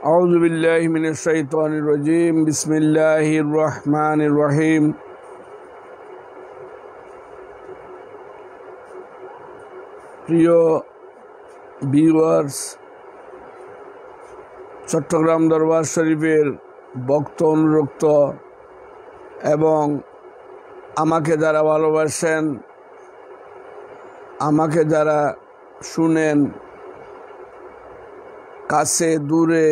أعوذ بالله من الشيطان الرجيم بسم الله الرحمن الرحيم প্রিয় ভিউয়ার্স, চট্টগ্রাম দরবার শরীফের ভক্ত অনুরক্ত এবং আমাকে যারা ভালোবাসেন, আমাকে যারা শুনেন, কাছে দূরে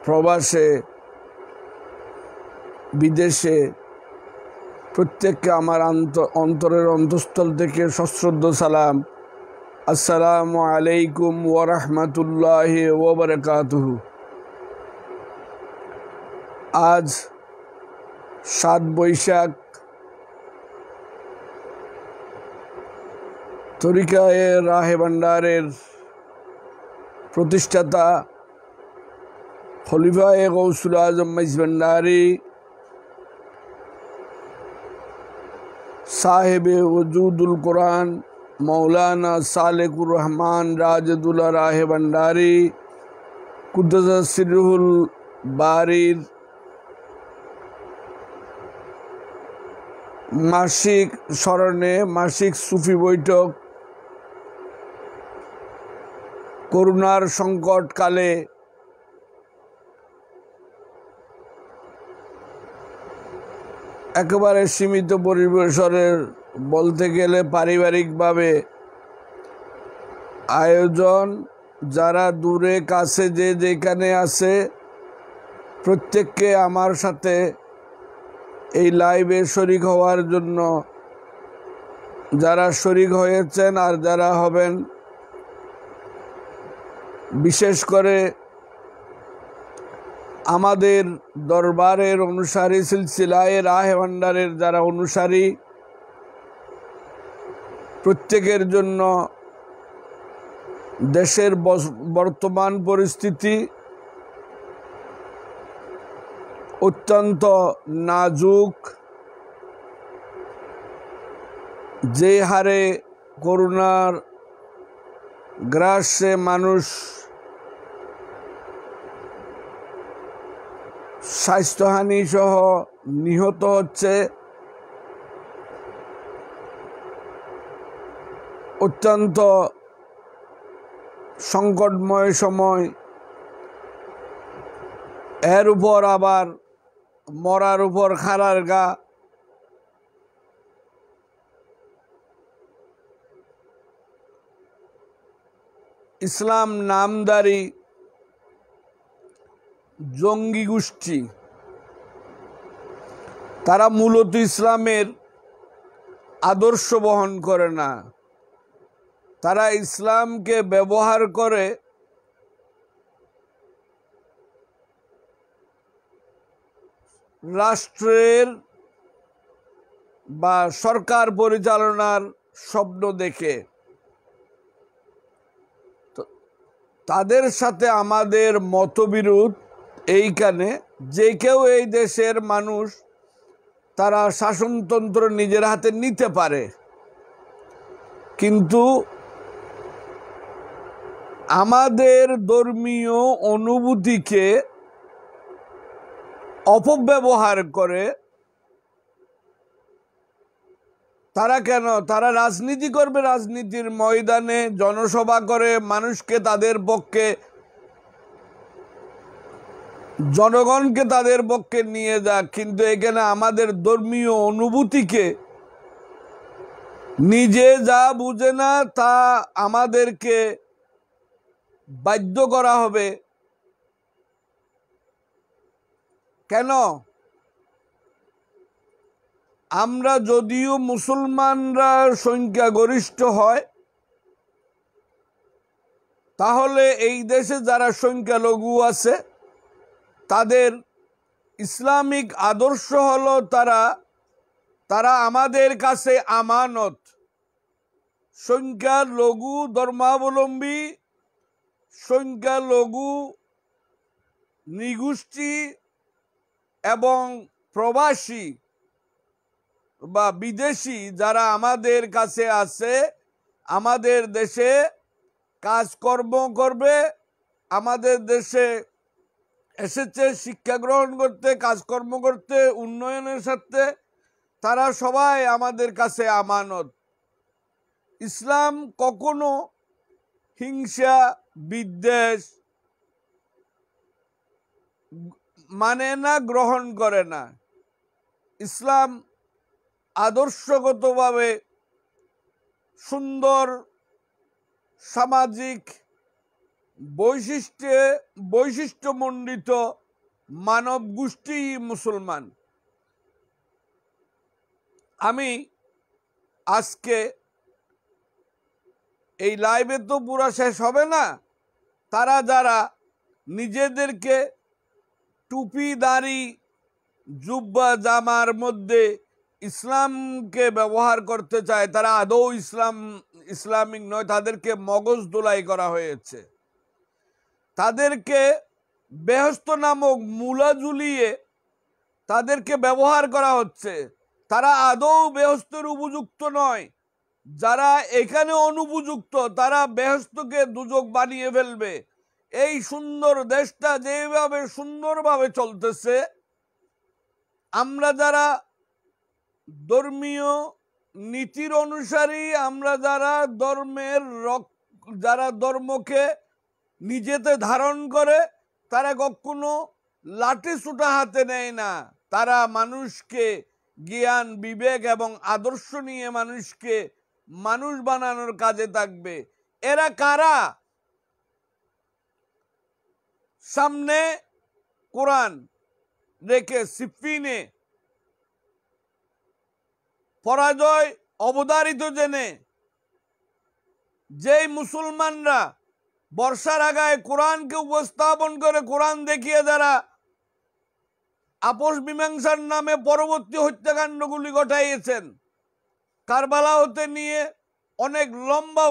প্রবাসে বিদেশে প্রত্যেককে আমার অন্তরের অন্তঃস্থল থেকে সশ্রদ্ধ সালাম। আসসালামু আলাইকুম ওয়া রাহমাতুল্লাহি ওয়া বারাকাতুহু। আজ 7 বৈশাখ তরিকায়ে রাহে ভান্ডারের প্রতিষ্ঠাতা খলিফায়ে গৌসুল আজম মাইজ ভান্ডারী সাহেবে ওজুদুল কোরআন মৌলানা সালেকুর রহমান রাজদুল্লাহ রাহে ভান্ডারী কুদ্দুস সিরহুল বারির মাসিক স্মরণে মাসিক সুফি বৈঠক করোনার সংকটকালে একেবারে সীমিত পরিবেশনের বলতে গেলে পারিবারিকভাবে আয়োজন, যারা দূরে কাছে যে যেখানে আছে প্রত্যেককে আমার সাথে এই লাইভে শরিক হওয়ার জন্য যারা শরিক হয়েছেন আর যারা হবেন, বিশেষ করে আমাদের দরবারের অনুসারী সিলসিলায়ে রাহে ভান্ডারের যারা অনুসারী প্রত্যেকের জন্য দেশের বর্তমান পরিস্থিতি অত্যন্ত নাজুক। যে হারে করোনার গ্রাসে মানুষ স্বাস্থ্যহানি সহ নিহত হচ্ছে, অত্যন্ত সংকটময় সময়, এর উপর আবার মরার উপর খাড়ার গা। ইসলাম নামদারি জঙ্গি গোষ্ঠী, তারা মূলত ইসলামের আদর্শ বহন করে না, তারা ইসলামকে ব্যবহার করে রাষ্ট্রের বা সরকার পরিচালনার স্বপ্ন দেখে। তাদের সাথে আমাদের মতবিরোধ এইখানে, যে কেউ এই দেশের মানুষ তারা শাসনতন্ত্র নিজের হাতে নিতে পারে, কিন্তু আমাদের ধর্মীয় অনুভূতিকে অপব্যবহার করে। তারা কেন? তারা রাজনীতি করবে, রাজনীতির ময়দানে জনসভা করে মানুষকে তাদের পক্ষে, জনগণকে তাদের পক্ষে নিয়ে যাক, কিন্তু এখানে আমাদের ধর্মীয় অনুভূতিকে নিজে যা বুঝে না তা আমাদেরকে বাধ্য করা হবে। কেন? আমরা যদিও মুসলমানরা সংখ্যাগরিষ্ঠ হয়, তাহলে এই দেশে যারা সংখ্যালঘু আছে তাদের ইসলামিক আদর্শ হলো তারা আমাদের কাছে আমানত। সংখ্যালঘু ধর্মাবলম্বী, সংখ্যালঘু নৃগোষ্ঠী এবং প্রবাসী বা বিদেশি যারা আমাদের কাছে আছে, আমাদের দেশে কাজকর্ম করবে, আমাদের দেশে এসেছে শিক্ষা গ্রহণ করতে, কাজকর্ম করতে, উন্নয়নের সাথে, তারা সবাই আমাদের কাছে আমানত। ইসলাম কখনো হিংসা বিদ্বেষ মানে না, গ্রহণ করে না। ইসলাম আদর্শগতভাবে সুন্দর সামাজিক বৈশিষ্ট্যমণ্ডিত মানব গোষ্ঠী মুসলমান। আমি আজকে এই লাইভে তো পুরো শেষ হবে না, তারা যারা নিজেদেরকে টুপি দাড়ি জুব্বা জামার মধ্যে ইসলামকে ব্যবহার করতে চায়, তারা আদৌ ইসলামিক নয়, তাদেরকে মগজ ধোলাই করা হয়েছে। তাদেরকে বেহেশত নামক মূলা ঝুলিয়ে তাদেরকে ব্যবহার করা হচ্ছে। তারা আদৌ বেহেশতের উপযুক্ত নয়। যারা এখানে অনুপযুক্ত তারা বেহেশতকে দুজক বানিয়ে ফেলবে। এই সুন্দর দেশটা যেভাবে সুন্দরভাবে চলতেছে, আমরা যারা ধর্মীয় নীতির অনুসারী, আমরা যারা ধর্মকে নিজেতে ধারণ করে, তারা কখনো লাঠি সুটা হাতে নেয় না। তারা মানুষকে জ্ঞান বিবেক এবং আদর্শ নিয়ে মানুষকে মানুষ বানানোর কাজে থাকবে। এরা কারা? সামনে কোরআন রেখে সিফিনে পরাজয় অবধারিত জেনে যেই মুসলমানরা বর্ষার আগায় কোরআনকে উপস্থাপন করে কোরআন দেখিয়ে যারা আপোষ মীমাংসার নামে পরবর্তী হত্যাকাণ্ডগুলি ঘটাইয়েছেন, কারবালা হতে নিয়ে অনেক লম্বা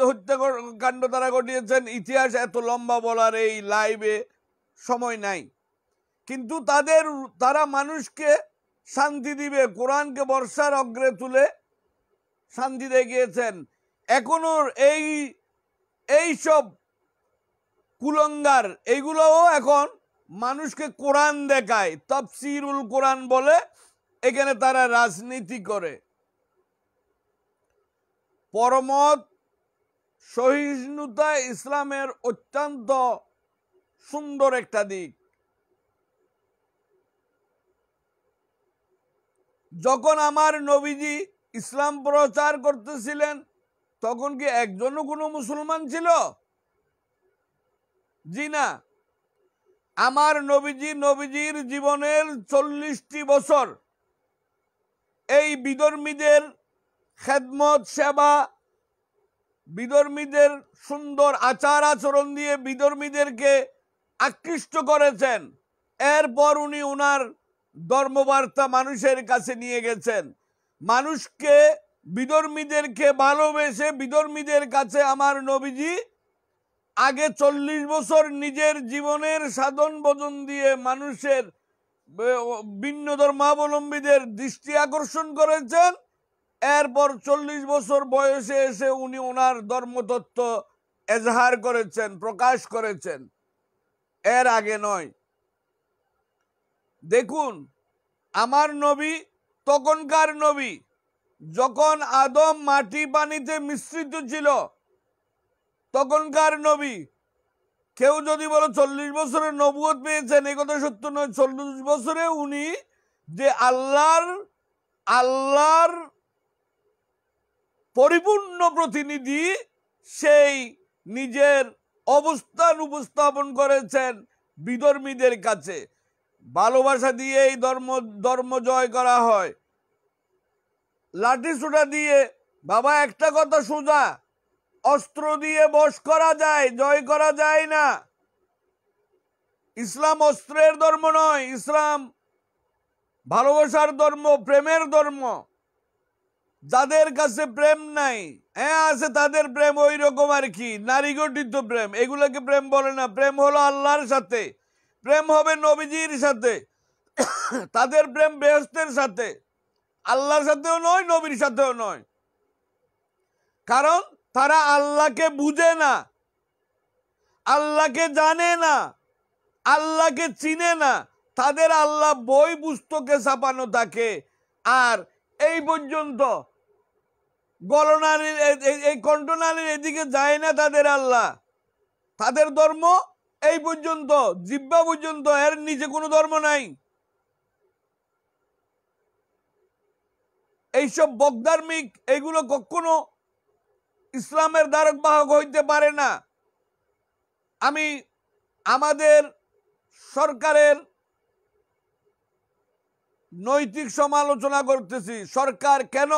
হত্যাকাণ্ড তারা ঘটিয়েছেন। ইতিহাস এত লম্বা বলার এই লাইভে সময় নাই, কিন্তু তারা মানুষকে শান্তি দিবে, কোরআনকে বর্ষার অগ্রে তুলে শান্তি দেখিয়েছেন। এখনো এইসব কুলঙ্গার এইগুলোও এখন মানুষকে কোরআন দেখায়, তাফসিরুল কোরআন বলে, এখানে তারা রাজনীতি করে। পরমত সহিষ্ণুতা ইসলামের অত্যন্ত সুন্দর একটা দিক। যখন আমার নবীজি ইসলাম প্রচার করতেছিলেন তখন কি একজনও কোনো মুসলমান ছিল? জি না। আমার নবীজির জীবনের 40টি বছর এই বিধর্মীদের খেদমত সেবা, বিধর্মীদের সুন্দর আচার আচরণ দিয়ে বিধর্মীদেরকে আকৃষ্ট করেছেন। এরপর উনি ওনার ধর্মবার্তা মানুষের কাছে নিয়ে গেছেন। মানুষকে বিধর্মীদেরকে ভালোবেসে বিধর্মীদের কাছে আমার নবীজি আগে 40 বছর নিজের জীবনের সাধন ভজন দিয়ে মানুষের ভিন্ন ধর্মাবলম্বীদের দৃষ্টি আকর্ষণ করেছেন। এরপর 40 বছর বয়সে এসে উনি ওনার ধর্মতত্ত্ব এজাহার করেছেন, প্রকাশ করেছেন, এর আগে নয়। দেখুন, আমার নবী তখনকার নবী, যখন আদম মাটি পানিতে মিশ্রিত ছিল তখনকার নবী। কেউ যদি বলে 40 বছরের নবুয়ত পেয়েছেন, এই কথা সত্য নয়। 40 বছরে উনি যে আল্লাহর পরিপূর্ণ প্রতিনিধি, সেই নিজের অবস্থান উপস্থাপন করেছেন বিধর্মীদের কাছে। ভালোবাসা দিয়ে এই ধর্ম জয় করা হয়, লাঠি সোটা দিয়ে। বাবা, একটা কথা সোজা, অস্ত্র দিয়ে বশ করা যায়, জয় করা যায় না। ইসলাম অস্ত্রের ধর্ম নয়, ইসলাম ভালোবাসার ধর্ম, প্রেমের ধর্ম। যাদের কাছে প্রেম নাই, হ্যাঁ আছে তাদের প্রেম ওই রকম আর কি, নারী গঠিত প্রেম, এগুলোকে প্রেম বলে না। প্রেম হলো আল্লাহর সাথে, প্রেম হবে নবীজির সাথে, তাদের প্রেম বেহেশতের সাথে, আল্লাহর সাথেও নয়, নবীর সাথেও নয়। কারণ তারা আল্লাহকে বুঝে না, আল্লাহকে জানে না, আল্লাহকে চিনে না, তাদের আল্লাহ বই পুস্তকে ছাপানো থাকে, আর এই পর্যন্ত গলনারীর এই কণ্ঠনালীর এদিকে যায় না তাদের আল্লাহ। তাদের ধর্ম এই পর্যন্ত, জিহ্বা পর্যন্ত, এর নিচে কোনো ধর্ম নাই। এইসব বকধার্মিক এইগুলো কখনো ইসলামের ধারক বাহক হইতে পারে না। আমি আমাদের সরকারের নৈতিক সমালোচনা করতেছি। সরকার কেন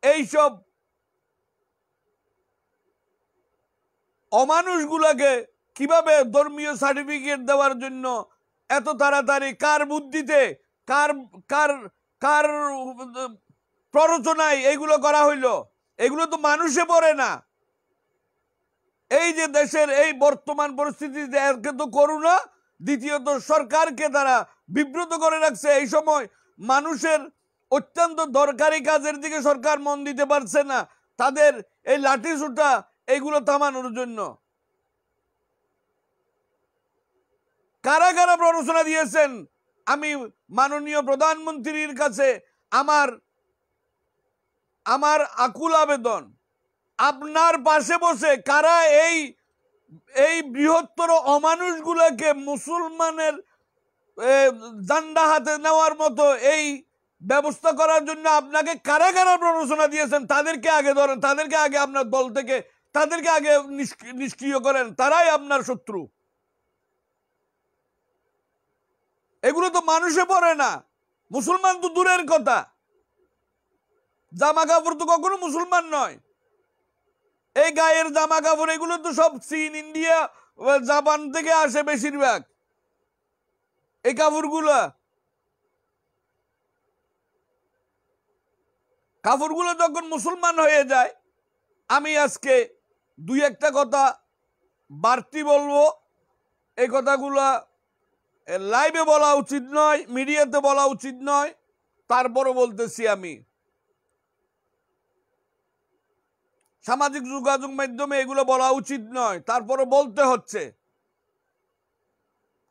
এইসব অমানুষগুলোকে কিভাবে ধর্মীয় সার্টিফিকেট দেওয়ার জন্য এত তাড়াতাড়ি, কার বুদ্ধিতে, কার কার কার প্ররোচনায় এইগুলো করা হইলো? এগুলো তো মানুষে পড়ে না। এই যে দেশের এই বর্তমান পরিস্থিতিতে একে তো করুণা, দ্বিতীয়ত সরকারকে তারা বিব্রত করে রাখছে। এই সময় মানুষের অত্যন্ত দরকারি কাজের দিকে সরকার মন দিতে পারছে না, তাদের এই লাঠি সুটা এইগুলো থামানোর জন্য। কারা কারা প্ররোচনা দিয়েছেন? আমি মাননীয় প্রধানমন্ত্রীর কাছে আমার আকুল আবেদন, আপনার পাশে বসে কারা এই বৃহত্তর অমানুষগুলোকে মুসলমানের জান্ডা হাতে নেওয়ার মতো এই ব্যবস্থা করার জন্য আপনাকে কারা কারা প্ররোচনা দিয়েছেন, তাদেরকে আগে ধরেন, তাদেরকে আগে আপনার দল থেকে তাদেরকে আগে নিষ্ক্রিয় করেন। তারাই আপনার শত্রু। এগুলো তো মানুষে পড়ে না। মুসলমান তো দূরের কথা, জামা কাপড় তো কখনো মুসলমান নয়। এই গায়ের জামা কাপড় এগুলো তো সব চীন, ইন্ডিয়া, জাপান থেকে আসে বেশিরভাগ। এই কাপড়গুলো যখন মুসলমান হয়ে যায়, আমি আজকে দুই একটা কথা বাড়তি বলবো। এই কথাগুলা লাইভে বলা উচিত নয়, মিডিয়াতে বলা উচিত নয়, তারপরও বলতেছি। আমি সামাজিক যোগাযোগ মাধ্যমে এগুলো বলা উচিত নয়, তারপরও বলতে হচ্ছে।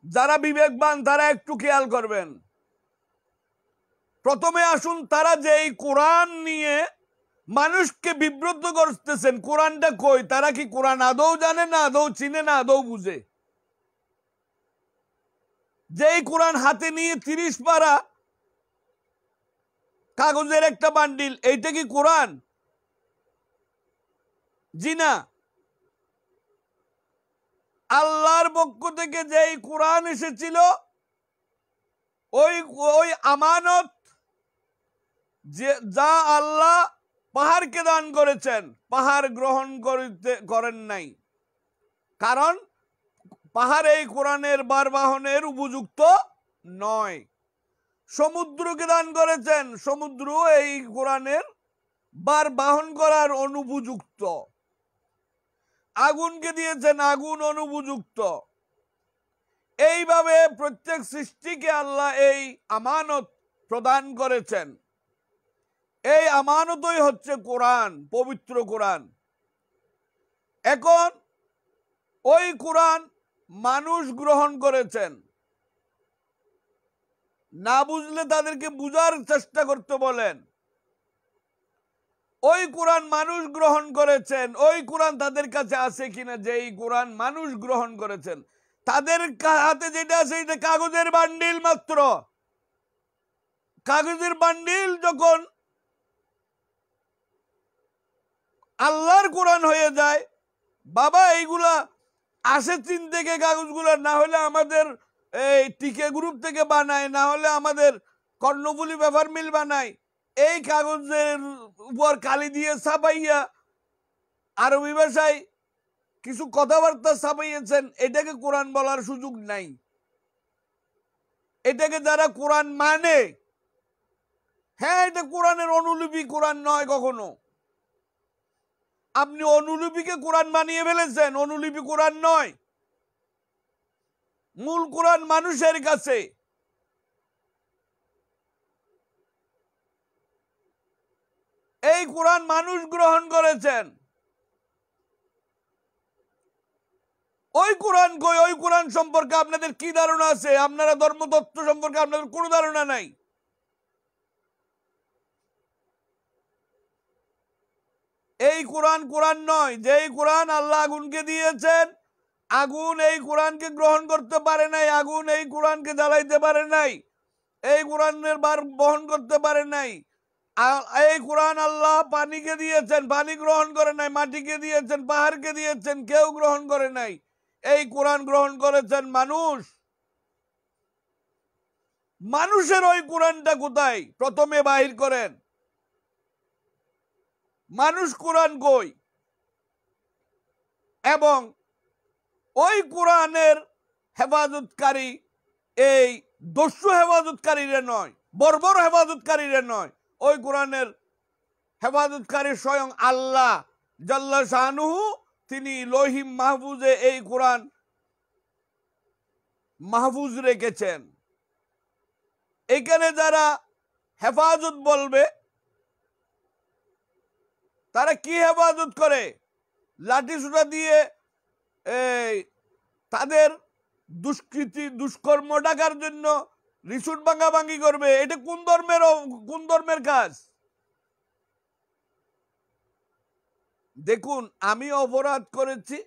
যারা বিবেকবান তারা একটু খেয়াল করবেন। প্রথমে আসুন, তারা যে এই কোরআন নিয়ে মানুষকে বিব্রত করতেছেন, কোরআনটা কই? তারা কি কোরআন আদৌ জানে না, আদৌ চিনে না, আদৌ বুঝে? যেই কোরআন হাতে নিয়ে 30 পারা কাগজের একটা বান্ডিল, এইটা কি কোরআন? জি না। আল্লাহর পক্ষ থেকে যেই কোরআন এসেছিল, ওই আমানত যা আল্লাহ পাহাড়কে দান করেছেন, পাহাড় গ্রহণ করেন নাই। কারণ পাহাড় এই কোরআনের বারবাহনের উপযুক্ত নয়। সমুদ্রকে দান করেছেন, সমুদ্র এই কোরআনের বার বাহন করার অনুপযুক্ত। আগুনকে দিয়েছেন, আগুন অনুপযুক্ত। এইভাবে প্রত্যেক সৃষ্টিকে আল্লাহ এই আমানত প্রদান করেছেন। এই আমানতই হচ্ছে কোরআন, পবিত্র কোরআন। এখন ওই কোরআন মানুষ গ্রহণ করেছেন। না বুঝলে তাদেরকে বুঝার চেষ্টা করতে বলেন। ওই কোরআন মানুষ গ্রহণ করেছেন, ওই কোরআন তাদের কাছে আছে কিনা? যে এই কোরআন মানুষ গ্রহণ করেছেন, তাদের হাতে যেটা আছে এটা কাগজের বান্ডিল মাত্র। কাগজের বান্ডিল যখন আল্লাহর কোরআন হয়ে যায়, বাবা এইগুলা আসে চীন থেকে কাগজগুলা, না হলে আমাদের এই টিকে গ্রুপ থেকে বানায়, না হলে আমাদের কর্ণফুলী পেপার মিল বানায়। এই কাগজের উপর কালি দিয়ে ছাপাইয়া আরবি ভাষায় কিছু কথাবার্তা ছাপাইয়েছেন, এটাকে কোরআন বলার সুযোগ নাই। এটাকে যারা কোরআন মানে, হ্যাঁ এটা কোরআনের অনুলিপি, কোরআন নয় কখনো। আপনি অনুলিপিকে কোরআন বানিয়ে ফেলেছেন, অনুলিপি কোরআন নয়। মূল কোরআন মানুষের কাছে। এই কোরআন মানুষ গ্রহণ করেছেন। ওই কোরআন কই? ওই কোরআন সম্পর্কে আপনাদের কি ধারণা আছে? আপনারা ধর্মতত্ত্ব সম্পর্কে আপনাদের কোনো ধারণা নাই। এই কোরআন কোরআন নয়। যেই কোরআন আল্লাহ আগুনকে দিয়েছেন, আগুন এই কোরআনকে গ্রহণ করতে পারে নাই, আগুন এই কোরআনকে জ্বালাইতে পারে নাই, এই কোরআনের বার বহন করতে পারে নাই। এই কোরআন আল্লাহ পানিকে দিয়েছেন, পানি গ্রহণ করে নাই, মাটিকে দিয়েছেন, পাহাড়কে দিয়েছেন, কেউ গ্রহণ করে নাই। এই কোরআন গ্রহণ করেছেন মানুষ। মানুষের ওই কোরআনটা কোথায়? প্রথমে বাহির করেন। মানুষ কোরআন কই? এবং ওই কোরআনের হেফাজতকারী এই দস্যু হেফাজতকারীরা নয়, বর্বর হেফাজতকারীরা নয়। ওই কোরআনের হেফাজতকারী স্বয়ং আল্লাহ জাল্লা শানুহু। তিনি লৌহি মাহফুজে এই কোরআন মাহফুজ রেখেছেন। এখানে যারা হেফাজত বলবে, তারা কি হেফাজত করে? লাঠি সুটা দিয়ে তাদের দুষ্কৃতি দুষ্কর্ম ডাকার জন্য রিসুট ভাঙাভাঙি করবে। এটা কোন ধর্মের কাজ? দেখুন, আমি অপরাধ করেছি,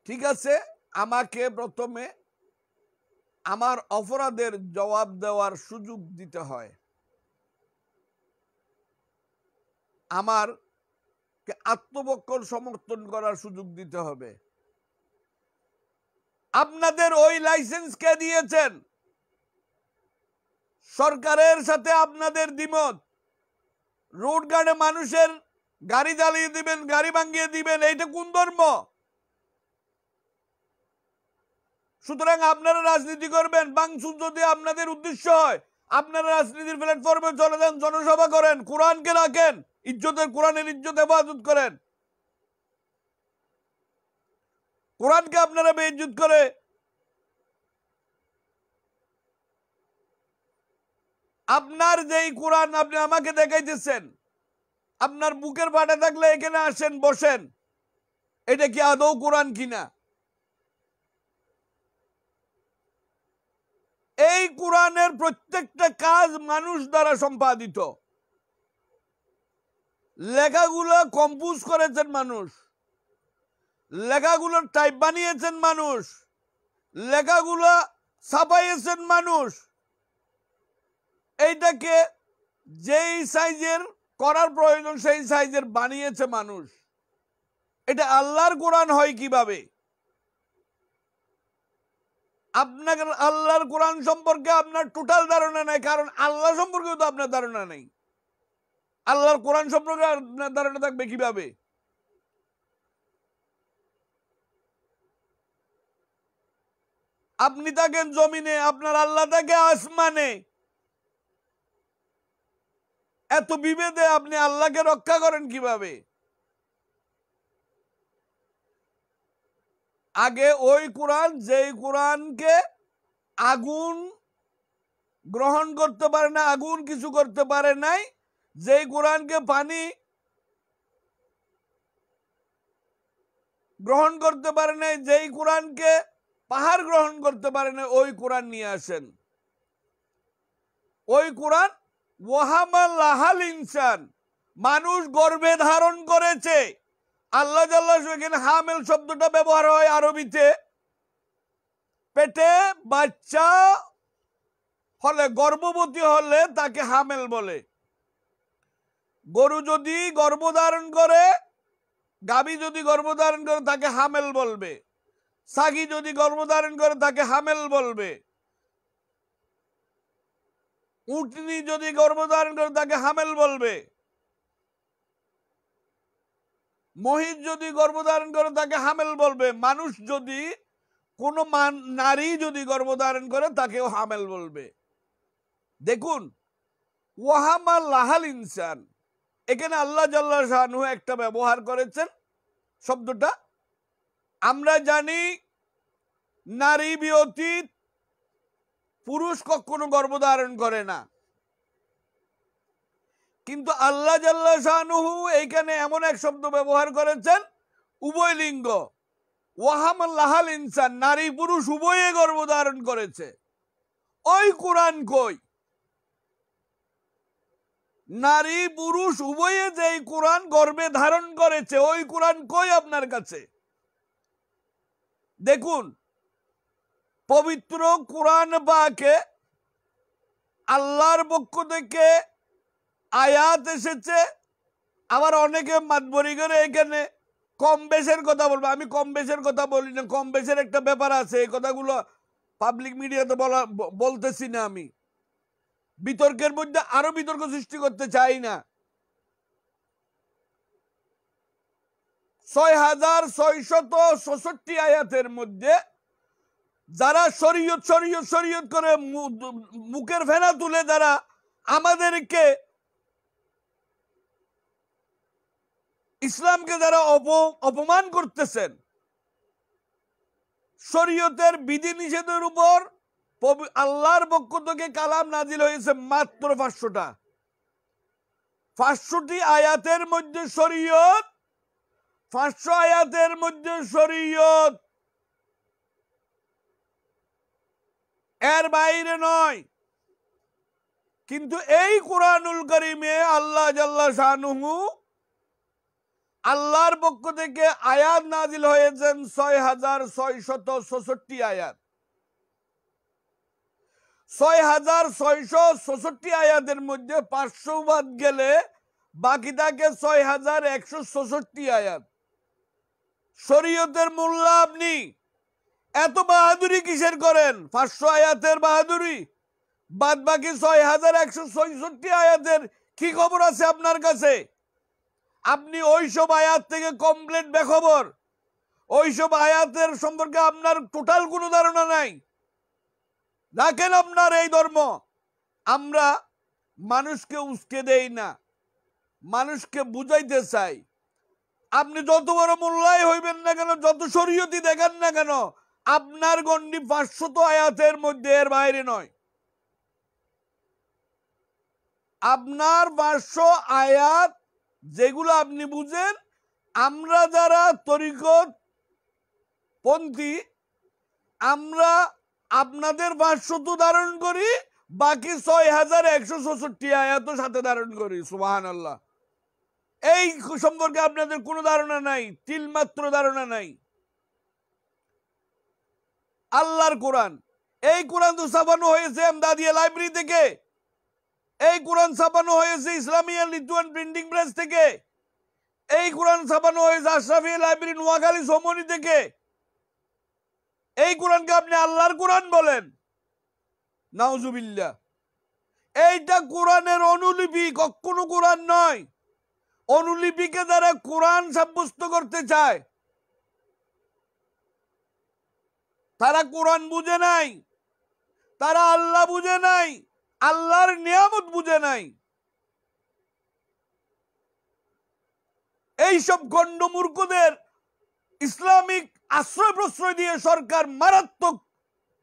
ঠিক আছে, আমাকে প্রথমে আমার অপরাধের জবাব দেওয়ার সুযোগ দিতে হয়। আমার আত্মপক্ষ সমর্থন করার সুযোগ দিতে হবে। আপনাদের ওই লাইসেন্স কে দিয়েছেন? সরকারের সাথে আপনাদের দ্বিমত। রোড গার্ডে মানুষের গাড়ি জ্বালিয়ে দিবেন, গাড়ি ভাঙিয়ে দিবেন, এইটা কোন ধর্ম? সুতরাং আপনারা রাজনীতি করবেন, ভাঙচুর যদি আপনাদের উদ্দেশ্য হয়, আপনারা রাজনীতির প্ল্যাটফর্মে চলে যান, জনসভা করেন, কোরআনকে রাখেন, কোরআনের ইজ্জত হেফাজত করেন। কোরআনকে আপনারা বেইজ্জত করে আপনার যেই কোরআন আপনি আমাকে দেখাইতেছেন, আপনার বুকের পাটা থাকলে এখানে আসেন, বসেন। এটা কি আদৌ কোরআন কিনা? এই কোরআনের প্রত্যেকটা কাজ মানুষ দ্বারা সম্পাদিত। লেখাগুলো কম্পোজ করেছেন মানুষ, লেখাগুলো টাইপ বানিয়েছেন মানুষ, লেখাগুলো ছাপাইয়েছেন মানুষ। এইটাকে যেই সাইজের করার প্রয়োজন সেই সাইজের বানিয়েছে মানুষ। এটা আল্লাহর কোরআন হয় কিভাবে? আপনার আল্লাহর কোরআন সম্পর্কে আপনার টোটাল ধারণা নাই, কারণ আল্লাহ সম্পর্কেও তো আপনার ধারণা নেই। আল্লাহর কোরআন সম্পর্কে আপনার ধারণা থাকবে কিভাবে? আপনি থাকেন জমিনে, আপনার আল্লাহ থাকে আসমানে। এত বিভেদে আপনি আল্লাহকে রক্ষা করেন কিভাবে? আগে ওই কোরআন, যেই কোরআনকে আগুন গ্রহণ করতে পারে না, আগুন কিছু করতে পারে নাই, যেই কোরআনকে পানি গ্রহণ করতে পারে নাই, যেই কোরআনকে পাহাড় গ্রহণ করতে পারে না, ওই কোরআন নিয়ে আসেন। ওই কোরআন ওয়াহামাল ইনসান, মানুষ গর্ভে ধারণ করেছে। আল্লাহ জাল্লাহ, এখানে হামেল শব্দটা ব্যবহার হয় আরবিতে। পেটে বাচ্চা হলে, গর্ভবতী হলে তাকে হামেল বলে। গরু যদি গর্ভধারণ করে, গাভী যদি গর্ভধারণ করে তাকে হামেল বলবে। ছাগি যদি গর্ভধারণ করে তাকে হামেল বলবে। উটনি যদি গর্ভধারণ করে তাকে হামেল বলবে। মহিষ যদি গর্ভধারণ করে তাকে হামেল বলবে। মানুষ যদি, কোন নারী যদি গর্ভধারণ করে তাকেও হামেল বলবে। দেখুন, ওয়াহামাল লাহাল ইনসান, এখানে আল্লাহ জাল্লা শানহু একটা ব্যবহার করেছেন শব্দটা। আমরা জানি নারী ব্যতীত পুরুষ কখনো গর্ভধারণ করে না, কিন্তু আল্লাহ জাল্লা শানহু এইখানে এমন এক শব্দ ব্যবহার করেছেন, উভয় লিঙ্গ, ওয়াহামাল্লাহাল ইনসান, নারী পুরুষ উভয়ে গর্ভধারণ করেছে। ওই কোরআন কই? নারী পুরুষ উভয়ে যেই কোরআন গর্ভে ধারণ করেছে, ওই কোরআন কই আপনার কাছে? দেখুন, পবিত্র কোরআন পাকে আল্লাহর পক্ষ থেকে আয়াত এসেছে। আবার অনেকে মাতবরি করে এখানে কম বেশের কথা বলবো। আমি কম বেশের কথা বলি না, কম বেশের একটা ব্যাপার আছে, এই কথাগুলো পাবলিক মিডিয়াতে বলতেছি না। আমি বিতর্কের মধ্যে আরো বিতর্ক সৃষ্টি করতে চাই না। 6666 আয়াতের মধ্যে যারা শরীয়ত শরীয়ত শরীয়ত করে মুখের ফেনা তুলে যারা আমাদেরকে, ইসলামকে যারা অপমান করতেছেন, শরীয়তের বিধি নিষেধের উপর আল্লাহর পক্ষ থেকে কালাম নাজিল হয়েছে মাত্র 500টা। 500টি আয়াতের মধ্যে শরীয়ত, 500 আয়াতের মধ্যে শরীয়ত, এর বাইরে নয়। কিন্তু এই কোরআনুল কারীমে আল্লাহ জাল্লা শানুহু আল্লাহর পক্ষ থেকে আয়াত নাজিল হয়েছেন 6666 আয়াত। 6666 আয়াতের মধ্যে 500 বাদ গেলে বাকি থাকে 6166 আয়াত। শরীয়তের মূল্য আপনি এত বাহাদুরি কিসের করেন? 500 আয়াতের বাহাদুরি, বাদ বাকি 6166 আয়াতের কি খবর আছে আপনার কাছে? আপনি ওইসব আয়াত থেকে কমপ্লিট বেখবর। ওইসব আয়াতের সম্পর্কে আপনার টোটাল কোনো ধারণা নাই। রাখেন আপনার এই ধর্ম। আমরা মানুষকে উস্কে দেই না, মানুষকে বুঝাইতে চাই। আপনি যত বড় মোল্লাই হইবেন না কেন, যত শরীয়তি দেখান না কেন, আপনার গণ্ডি 500 আয়াতের মধ্যে, এর বাইরে নয়। আপনার 500 আয়াত যেগুলো আপনি বুঝেন, আমরা যারা তরিকত পন্থী, আমরা আপনাদের 500 ধারণ করি, বাকি 6166 আয়াতও সাথে ধারণ করি। সুবহানাল্লাহ। এই সম্পর্কে আপনাদের কোনো ধারণা নাই, তিলমাত্র ধারণা নাই। আল্লাহর কোরআন, এই কোরআন তো ছাপানো হয়েছে এমদাদিয়া লাইব্রেরি থেকে, এই কোরআন ছাপানো হয়েছে ইসলামিয়া লিথুয়ান প্রিন্টিং প্রেস থেকে, এই কোরআন ছাপানো হয়েছে আশরাফিয়া লাইব্রেরি নোয়াখালী সমনি থেকে। এই কোরআনকে আপনি আল্লাহর কোরআন বলেন? নাউজুবিল্লাহ। এইটা কোরআনের অনুলিপি, কখনো কোরআন নয়। অনুলিপিকে যারা কোরআন সাব্যস্ত করতে চায়, তারা কোরআন বুঝে নাই, তারা আল্লাহ বুঝে নাই, আল্লাহর নিয়ামত বুঝে নাই। এইসব গণ্ডমূর্খদের ইসলামিক আশ্রয় প্রশ্রয় দিয়ে সরকার মারাত্মক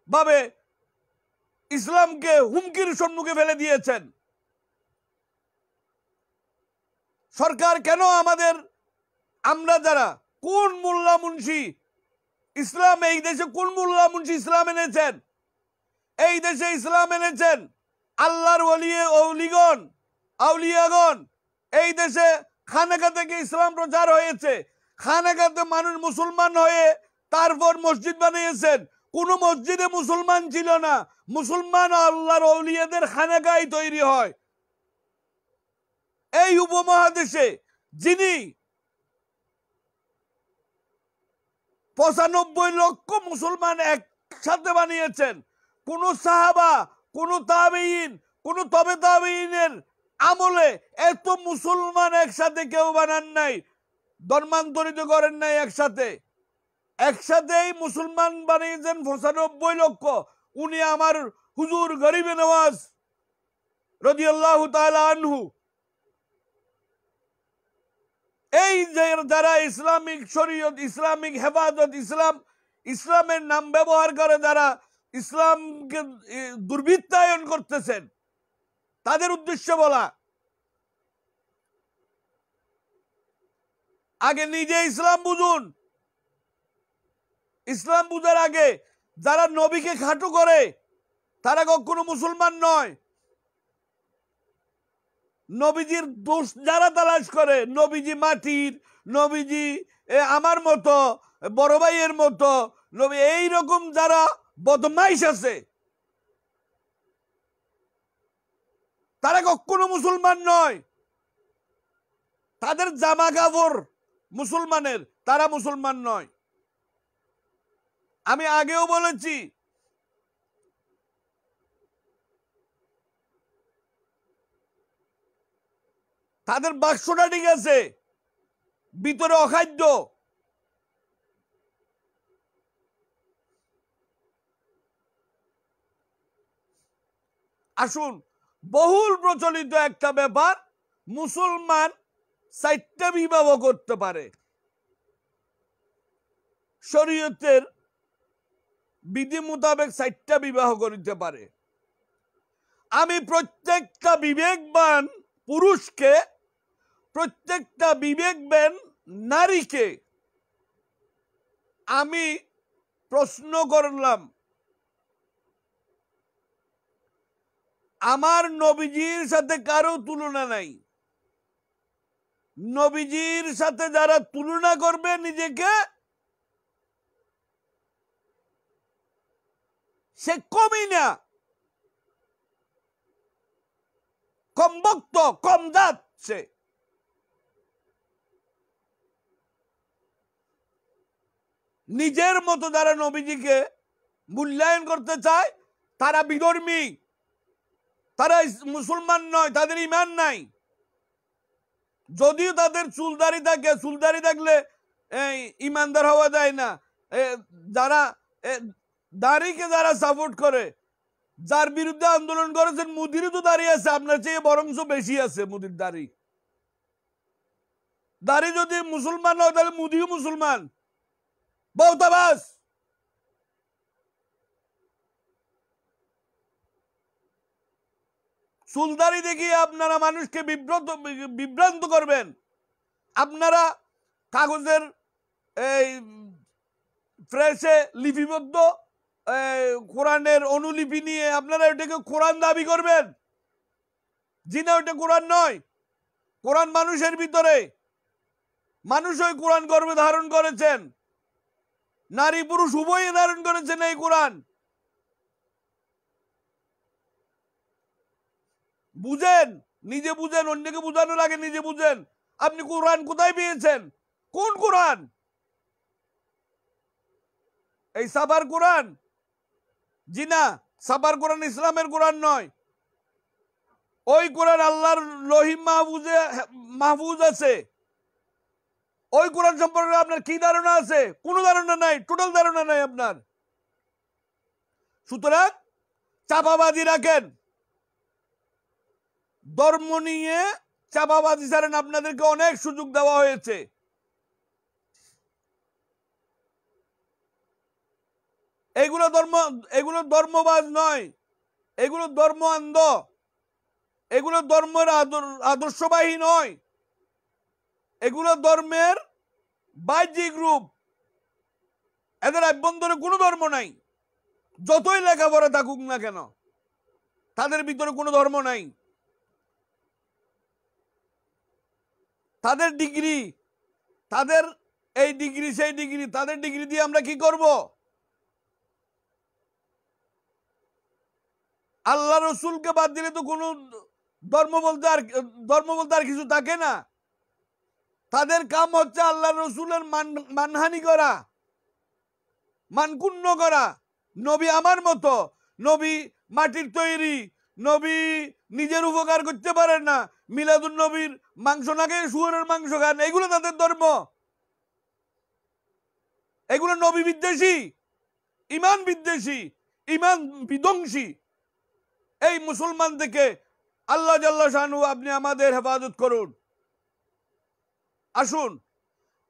ভাবে ইসলামকে হুমকির সম্মুখে ফেলে দিয়েছেন। সরকার কেন আমাদের, আমরা যারা, কোন মোল্লা মুন্সি ইসলাম এই দেশে, কোন মোল্লা মুন্সি ইসলাম এনেছেন? এই দেশে ইসলাম এনেছেন আল্লাহর ওলিগণ, আউলিয়াগণ। এই দেশে খানাকা থেকে ইসলাম প্রচার হয়েছে। খানাকাতে মানুষ মুসলমান হয়ে তারপর মসজিদ বানিয়েছেন। কোন মসজিদে মুসলমান ছিল না, মুসলমান আল্লাহর আউলিয়াদের খানাকায় তৈরি হয়। এই উপমহাদেশে যিনি 95 লক্ষ মুসলমান একসাথে বানিয়েছেন, কোন সাহাবা, কোন তাবেঈন, কোন তবে তাবেঈনের আমলে এত মুসলমান একসাথে কেউ বানান নাই, ধর্মান্তরিত করেন নাই একসাথে। একসাথেই মুসলমান বানিয়েছেন 95 লক্ষ। উনি আমার হুজুর গরিবে নওয়াজ রাদিয়াল্লাহু তাআলা আনহু। এই যারা ইসলামিক শরীয়ত, ইসলামিক হেফাজত, ইসলামের নাম ব্যবহার করে যারা ইসলামকে দুর্বৃত্তায়ন করতেছেন, তাদের উদ্দেশ্য বলা, আগে নিজে ইসলাম বুঝুন। ইসলাম বুঝার আগে যারা নবীকে খাটো করে তারা কখনো মুসলমান নয়। নবীজির দোষ যারা তালাশ করে, নবীজি মাটির, নবীজি আমার মতো, বড় ভাইয়ের মতো, নবী এইরকম যারা বদমাইশ আছে তারা কখনো মুসলমান নয়। তাদের জামা কাপড় মুসলমানের, তারা মুসলমান নয়। আমি আগেও বলেছি, তাদের বাক্সটা ঠিক আছে, ভিতরে অখাদ্য। আসুন, বহুল প্রচলিত একটা ব্যাপার, মুসলমান 4টা বিবাহ করতে পারে, শরীয়তের বিধি মোতাবেক 4টা বিবাহ করিতে পারে। আমি প্রত্যেকটা বিবেকবান পুরুষকে, প্রত্যেকটা বিবেকবান নারীকে আমি প্রশ্ন করলাম, আমার নবীজির সাথে কারো তুলনা নাই। নবীজির সাথে যারা তুলনা করবে নিজেকে, সে কমই না, কম বক্ত, কম জাত সে। নিজের মতো যারা নবীজিকে মূল্যায়ন করতে চায় তারা বিধর্মী, তারা মুসলমান নয়, তাদের ঈমান নাই। যদিও তাদের চুলদারি থাকে, চুলদারি থাকলে ঈমানদার হওয়া যায় না। যারা দাড়িকে যারা সাপোর্ট করে, যার বিরুদ্ধে আন্দোলন করেছেন, মুদিরও তো দাঁড়িয়ে আছে, আপনার চেয়ে বরঞ্চ বেশি আছে মুদির দাড়ি। দাড়ি যদি মুসলমান হয় তাহলে মুদিও মুসলমান। বহুতাবাস। চুলদারি দেখিয়ে আপনারা মানুষকে বিভ্রান্ত করবেন। আপনারা কাগজের এই প্রেসে লিপিবদ্ধ কোরআনের অনুলিপি নিয়ে আপনারা এটাকে কোরআন দাবি করবেন। জিনা, ওটা কোরআন নয়। কোরআন মানুষের ভিতরে, মানুষ ওই কোরআন গর্ভে ধারণ করেছেন, নারী পুরুষ উভয়ই ধারণ করেছেন এই কোরআন। বুঝেন, নিজে বুঝেন, অন্যকে বুঝানোর আগে নিজে বুঝেন। আপনি কোরআন কোথায় পেয়েছেন? কোন কোরআন? এই সাবার কোরআন? জি না, সাবার কোরআন ইসলামের কোরআন নয়। ওই কোরআন আল্লাহর লহিম মাহফুজ আছে। ওই কোরআন সম্পর্কে আপনার কি ধারণা আছে? কোনো ধারণা নাই, টোটাল ধারণা নাই আপনার। সুতরাং চাপাবাজি রাখেন, ধর্ম নিয়ে চাপাবাজি ছাড়েন। আপনাদেরকে অনেক সুযোগ দেওয়া হয়েছে। এগুলো ধর্মবাজ নয়, এগুলো ধর্ম অন্ধ, এগুলো ধর্মের আদর্শবাহী নয়, এগুলো ধর্মের বাহ্যিক রূপ। এদের অভ্যন্তরে কোনো ধর্ম নাই। যতই লেখাপড়া থাকুক না কেন, তাদের ভিতরে কোনো ধর্ম নাই। তাদের ডিগ্রি, তাদের এই ডিগ্রি সেই ডিগ্রি, তাদের ডিগ্রি দিয়ে আমরা কি করব? আল্লাহ রসুলকে বাদ দিলে তো কোনো ধর্ম বলতে আর কিছু থাকে না। তাদের কাম হচ্ছে আল্লাহ রসুলের মানহানি করা, মানকুণ্য করা। নবী আমার মতো, নবী মাটির তৈরি, নবী নিজের উপকার করতে পারেন না, মিলাদুন নবীর মাংস না খেয়ে শুয়োরের মাংস খান, এগুলো তাদের ধর্ম। এগুলো নবী বিদ্বেষী, ইমান বিদ্বেষী, ইমান বিধ্বংসী। এই মুসলমান থেকে আল্লাহ জাল্লা শানহু আপনি আমাদের হেফাজত করুন। আসুন,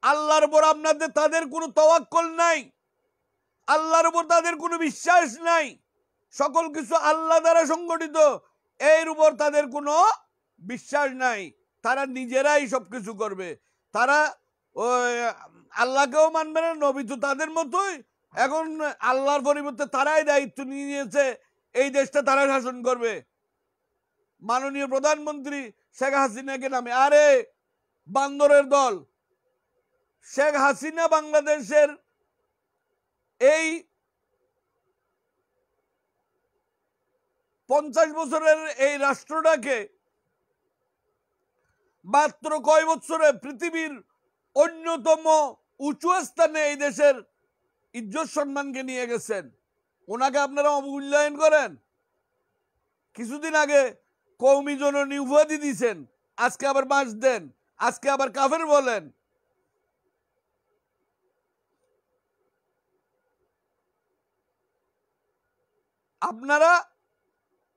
আল্লাহর উপর আপনাদের তাদের কোনো তাওয়াক্কুল নাই, আল্লাহর উপর তাদের কোনো বিশ্বাস নাই। সকল কিছু আল্লাহ দ্বারা সংগঠিত, এর উপর তাদের কোনো বিশ্বাস নাই। তারা নিজেরাই সবকিছু করবে। তারা ওই আল্লাহকেও মানবে না, নবী তো তাদের মতোই। এখন আল্লাহর পরিবর্তে তারাই দায়িত্ব নিয়ে নিয়েছে, এই দেশটা তারা শাসন করবে। মাননীয় প্রধানমন্ত্রী শেখ হাসিনাকে নামে, আরে বান্দরের দল। শেখ হাসিনা বাংলাদেশের এই 50 বছরের এই রাষ্ট্রটাকে মাত্র কয় বছরে পৃথিবীর অন্যতম উঁচু স্থানে এই দেশের ইজ্জত সম্মানকে নিয়ে গেছেন। ওনাকে আপনারা অবমূল্যায়ন করেন। কিছুদিন আগে কওমি জননী উপাধি দিয়েছেন, আজকে আবার বাঁশ দেন, আজকে আবার কাফের বলেন। আপনারা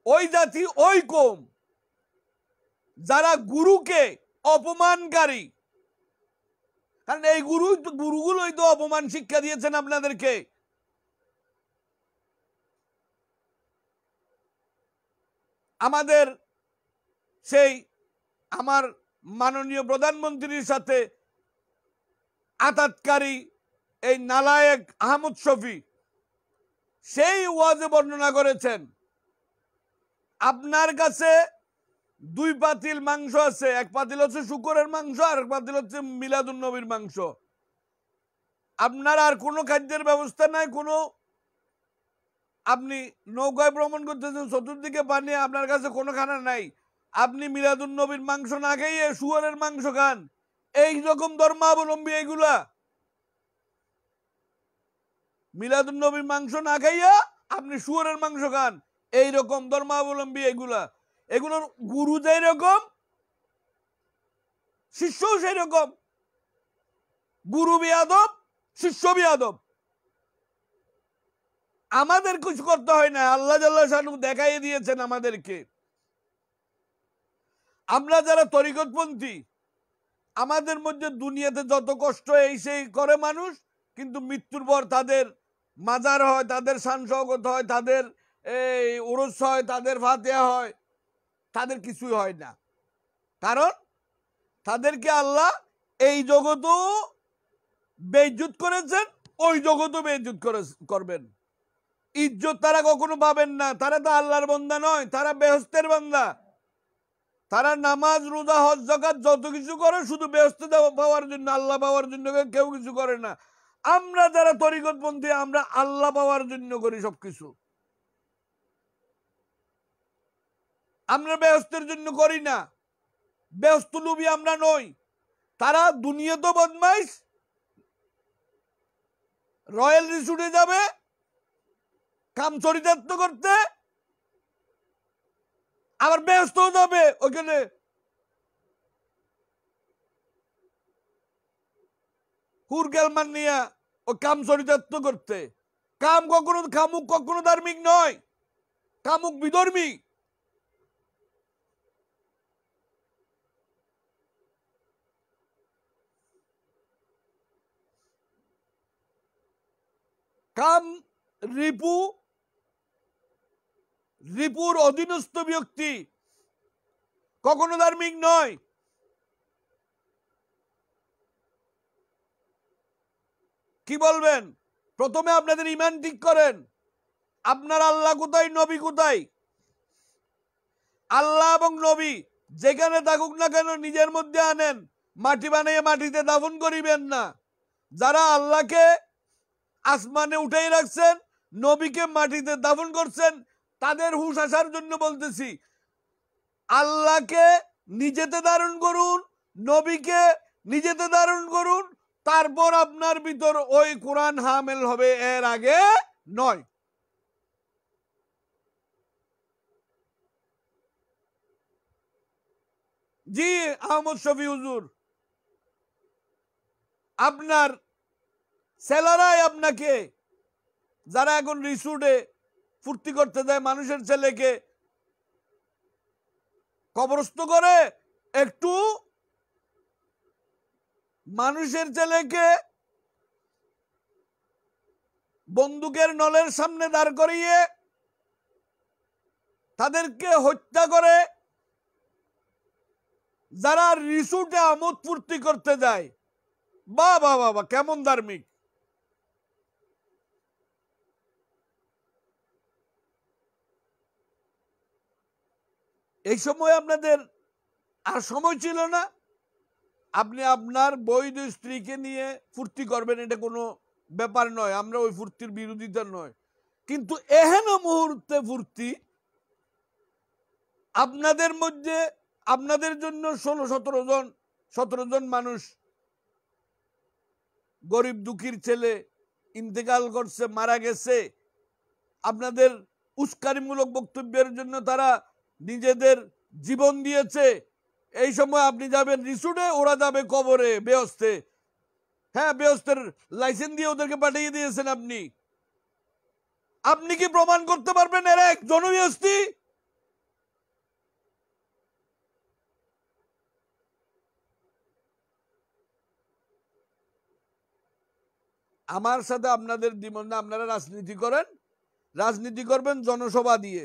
ওই জাতি, ওই কওম যারা গুরুকে অপমানকারী, কারণ এই গুরুগুলোই তো অপমান শিক্ষা দিয়েছেন আপনাদেরকে। আমাদের সেই আমার মাননীয় প্রধানমন্ত্রীর সাথে আতাতকারী এই নালায়েক আহমদ শফি সেই ওয়াজে বর্ণনা করেছেন, আপনার কাছে 2 পাতিল মাংস আছে, এক পাতিল হচ্ছে শুকরের মাংস, আর এক পাতিল হচ্ছে মিলাদুন নবীর মাংস। আপনার আর কোনো খাদ্যের ব্যবস্থা নাই, কোনো আপনি নৌকায় ভ্রমণ করতেছেন, চতুর্দিকে পানি, আপনার কাছে কোনো খানা নাই, আপনি মিলাদুন নবীর মাংস না খাইয়ে শুকরের মাংস খান। এই রকম ধর্মাবলম্বী এইগুলা, মিলাদুন নবীর মাংস না খাইয়া আপনি শুকরের মাংস খান, এইরকম ধর্মাবলম্বী এগুলা। এগুলোর গুরু যেই রকম, শিষ্যও সেই রকম। গুরু বিয়াদব, শিষ্য বিয়াদব। আমাদের কিছু করতে হয় না, আল্লাহ জাল্লাহ শানু দেখাই দিয়েছেন আমাদেরকে। আমরা যারা তরিকতপন্থী, আমাদের মধ্যে দুনিয়াতে যত কষ্ট এই সেই করে মানুষ, কিন্তু মৃত্যুর পর তাদের মাজার হয়, তাদের শান শওকত হয়, তাদের এই উরুস হয়, তাদের ফাতিহা হয়, তাদের কিছুই হয় না। কারণ তাদেরকে আল্লাহ এই জগতেও বেইজ্জত করেছেন, ওই জগতেও বেইজ্জত করবেন। ইজ্জত তারা কখনো পাবেন না, তারা তো আল্লাহর বান্দা নয়, তারা বেহেশতের বান্দা। তারা নামাজ রোজা হজ যাকাত যত কিছু করে শুধু বেহেশতে পাওয়ার জন্য, আল্লাহ পাওয়ার জন্য কেউ কিছু করে না। আমরা যারা তরিকতপন্থী, আমরা আল্লাহ পাওয়ার জন্য করি সবকিছু, আমরা বেহেশতের জন্য করি না। বেহেশত লোভী আমরা নই। তারা দুনিয়া তো বদমাইশ, রয়্যাল রিসোর্টে যাবে কাম চরিতার্থ করতে, আবার বেহেশতেও যাবে ওখানে হুর গেলমান নিয়ে ও কাম চরিতার্থ করতে। কামুক কখনো ধার্মিক নয়, কামুক বিধর্মী। কাম রিপুর অধীনস্থ ব্যক্তি কখনো ধার্মিক নয়। কি বলবেন? প্রথমে আপনাদের ঈমান ঠিক করেন, আপনার আল্লাহ কোথায়, নবী কোথায়। আল্লাহ এবং নবী যেখানে থাকুক না কেন নিজের মধ্যে আনেন, মাটি বানিয়ে মাটিতে দাফন করিবেন না। যারা আল্লাহকে আসমানে উঠাই রাখছেন, নবীকে মাটিতে দাফন করছেন, তাদের হুঁশ আসার জন্য বলতেছি, আল্লাহকে নিজেতে ধারণ করুন, নবীকে নিজেতে ধারণ করুন, তারপর আপনার ভিতর ওই কোরআন হামেল হবে, এর আগে নয়। জি আহমদ শফি হুজুর, আপনার ছেলেরাই আপনাকে, যারা এখন রিসোর্টে ফুর্তি করতে যায়, মানুষের ছেলেকে কবরস্থ করে, একটু মানুষের ছেলেকে বন্দুকের নলের সামনে দাঁড় করিয়ে তাদেরকে হত্যা করে, যারা রিসোর্টে আমোদ ফুর্তি করতে যায়, বাহ বাহ বাহ বাহ, কেমন ধার্মিক! এই সময় আপনাদের আর সময় ছিল না। আপনি আপনার বৈধ স্ত্রীকে নিয়ে ফুর্তি করবেন, এটা কোনো ব্যাপার নয়, আমরা ওই ফুর্তির বিরোধিতা নয়। কিন্তু এহেন মুহূর্তে ফুর্তি আপনাদের মধ্যে, আপনাদের জন্য ১৬-১৭ জন মানুষ, গরিব দুঃখীর ছেলে ইন্তেকাল করছে, মারা গেছে, আপনাদের উস্কানিমূলক বক্তব্যের জন্য তারা নিজেদের জীবন দিয়েছে। এই সময় আপনি যাবেন রিসোর্টে, ওরা যাবে কবরে, বেহস্তে। হ্যাঁ, বেহস্তের লাইসেন্স দিয়ে ওদেরকে পাঠিয়ে দিয়েছেন আপনি। আপনি কি প্রমাণ করতে পারবেন এরা এক জনবেহস্তি? আমার সাথে আপনাদের দ্বিমত না, আপনারা রাজনীতি করেন, রাজনীতি করবেন জনসভা দিয়ে।